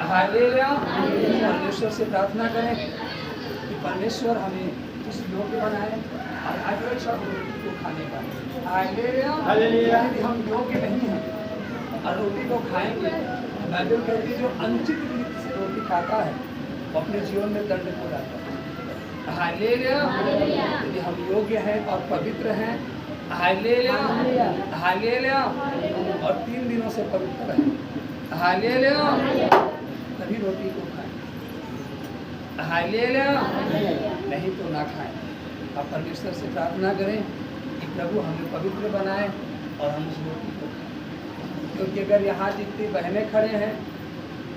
हालेलुया। परमेश्वर से प्रार्थना करें कि परमेश्वर हमें इस योग्य बनाए और अपेक्षा रोटी को खाने का। हालेलुया। यदि हम योग्य नहीं हैं और रोटी को खाएंगे, बाइबल कहती है जो अनुचित रीति से रोटी खाता है वो अपने जीवन में दंड को लाता है। हालेलुया। यदि हम योग्य हैं और पवित्र हैं, हालेलुया हालेलुया, और 3 दिनों से पवित्र हैं, हालेलुया, तभी रोटी को खाएं। हालेलुया, नहीं तो ना खाएं। आप परमेश्वर से प्रार्थना करें कि प्रभु हमें पवित्र बनाए और हम उस रोटी को खाएं। क्योंकि अगर यहाँ जितनी बहनें खड़े हैं,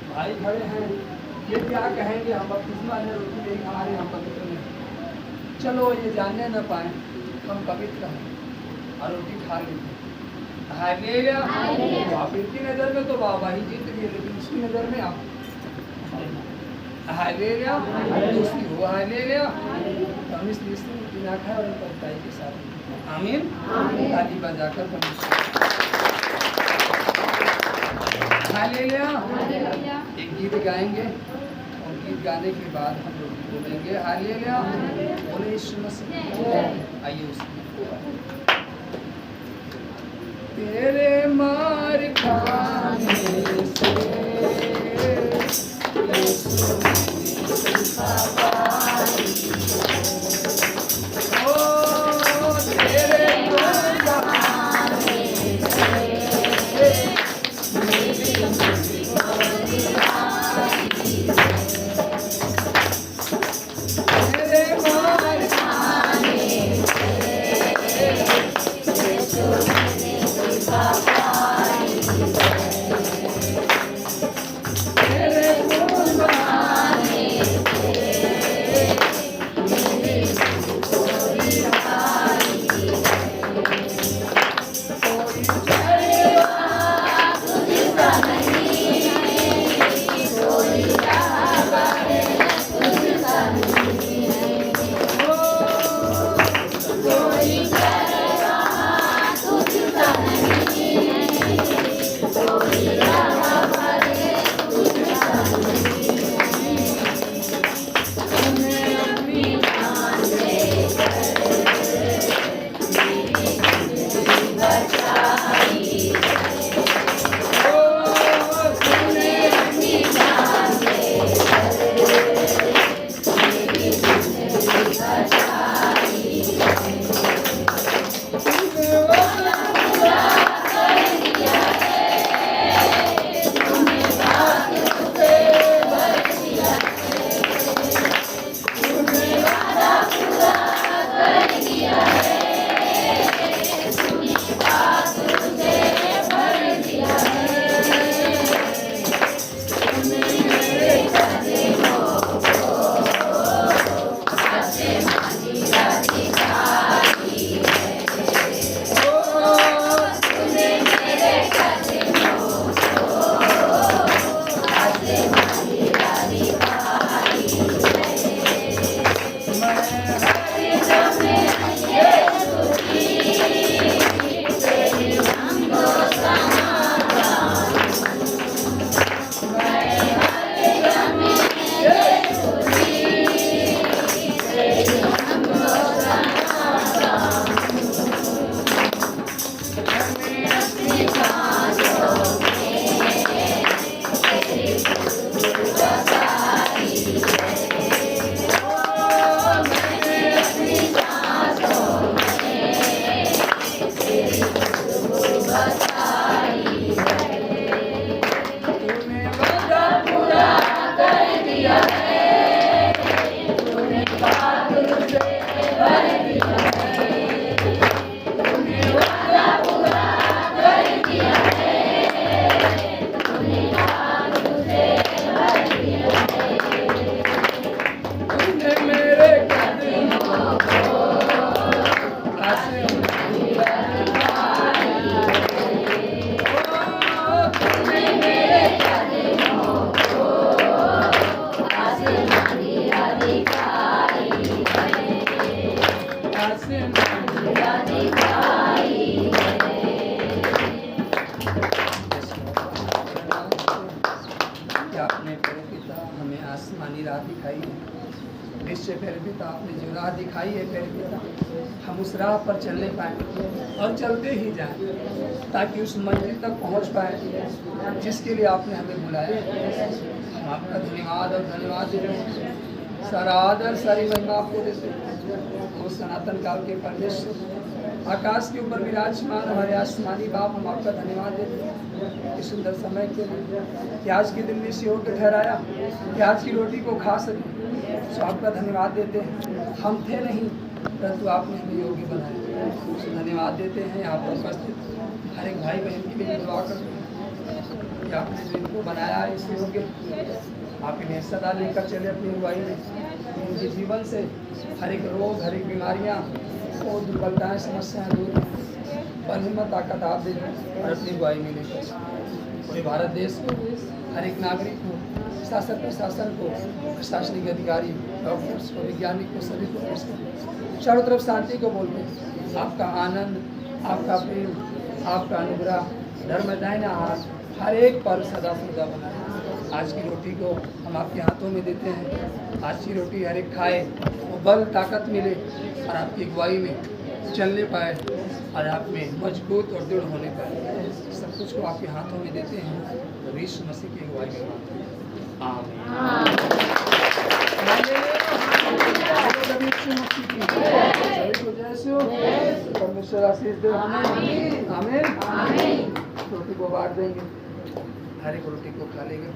भाई खड़े हैं, ये क्या कहेंगे हम बपतिस्मा में रोटी नहीं खा रहे, हम पवित्र नहीं। चलो ये जानने न पाए हम पवित्र हैं और रोटी खा लेते हैं। हालेलुया। आप इनकी नज़र में तो वाहवाही जीत गई, लेकिन उसकी नज़र में आप हालेलुया दोस्ती हो। हालेलुया। हम इसलिए रोटी ना खाए और पवित्रता के साथ। आमीन। ताली बजाकर हालेलुया। एक गीत गाएंगे और गीत गाने के बाद हम लोग बोलेंगे हालेलुया, बोले यीशु मसीह। आइए उस तेरे मार खाने से बसाई है। तूने वादा पूरा कर दिया है, तूने बादल से भर दिया है, तूने वादा पूरा कर दिया है, तूने बादल से भर दिया है। तूने मेरे कदमों को आसमान दिखाई है। तूने मेरे कदमों को आसमान दिखाई है, आसमान दिखाई है। कि आपने प्यारे पिता हमें आसमानी राह दिखाई है। निश्चय प्यारे पिता आपने जो राह दिखाई है प्यारे पिता, हम उस राह पर चलने पाए और चलते ही जाएं ताकि उस मंजिल तक पहुंच पाए जिसके लिए आपने हमें बुलाया। हम आपका धन्यवाद और धन्यवाद देते हैं। सारा आदर सारी महिमा आपको देते हैं। वो सनातन काल के परमेश्वर आकाश के ऊपर विराजमान हमारे आसमानी बाप, हम आपका धन्यवाद देते हैं इस सुंदर समय के लिए कि आज के दिन में इस योग ठहराया कि आज की रोटी को खा सके। सो आपका धन्यवाद देते हैं। हम थे नहीं परंतु आपने हमें योग्य बनाया। सो धन्यवाद देते हैं। यहाँ पर उपस्थित हर एक भाई बहन के लिए दुआ करते हैं कि आपने जो इनको बनाया है इस योग्य, आप इन्हें सदा लेकर चले अपनी अगुवाई में। इनके जीवन से हर एक रोग, हर एक बीमारियाँ और दुर्बलताएँ, समस्याएँ दूर पर हिम्मत ताकत आप दे और अपनी अगुवाई में लेकर पूरे भारत देश को, हर एक नागरिक को, शासक प्रशासन को, प्रशासनिक अधिकारी, डॉक्टर्स को, वैज्ञानिक को, सभी को चारों तरफ शांति को बोलते आपका आनंद, आपका प्रेम, आपका अनुग्रह, धर्म दायना हाथ हर एक पर सदा सदा बना रहे। आज की रोटी को हम आपके हाथों में देते हैं। आज की रोटी हर एक खाए, वो बल ताकत मिले और आपकी अगुवाई में चलने पाए और आप में मजबूत और दृढ़ होने पाए। सब कुछ को आपके हाथों में देते हैं तो यीशु मसीह की अगुवाई में मांगते हैं। आमीन। परमेश्वर आशीष दे। आमीन। रोटी को बांट देंगे, हर एक रोटी को खा लेंगे।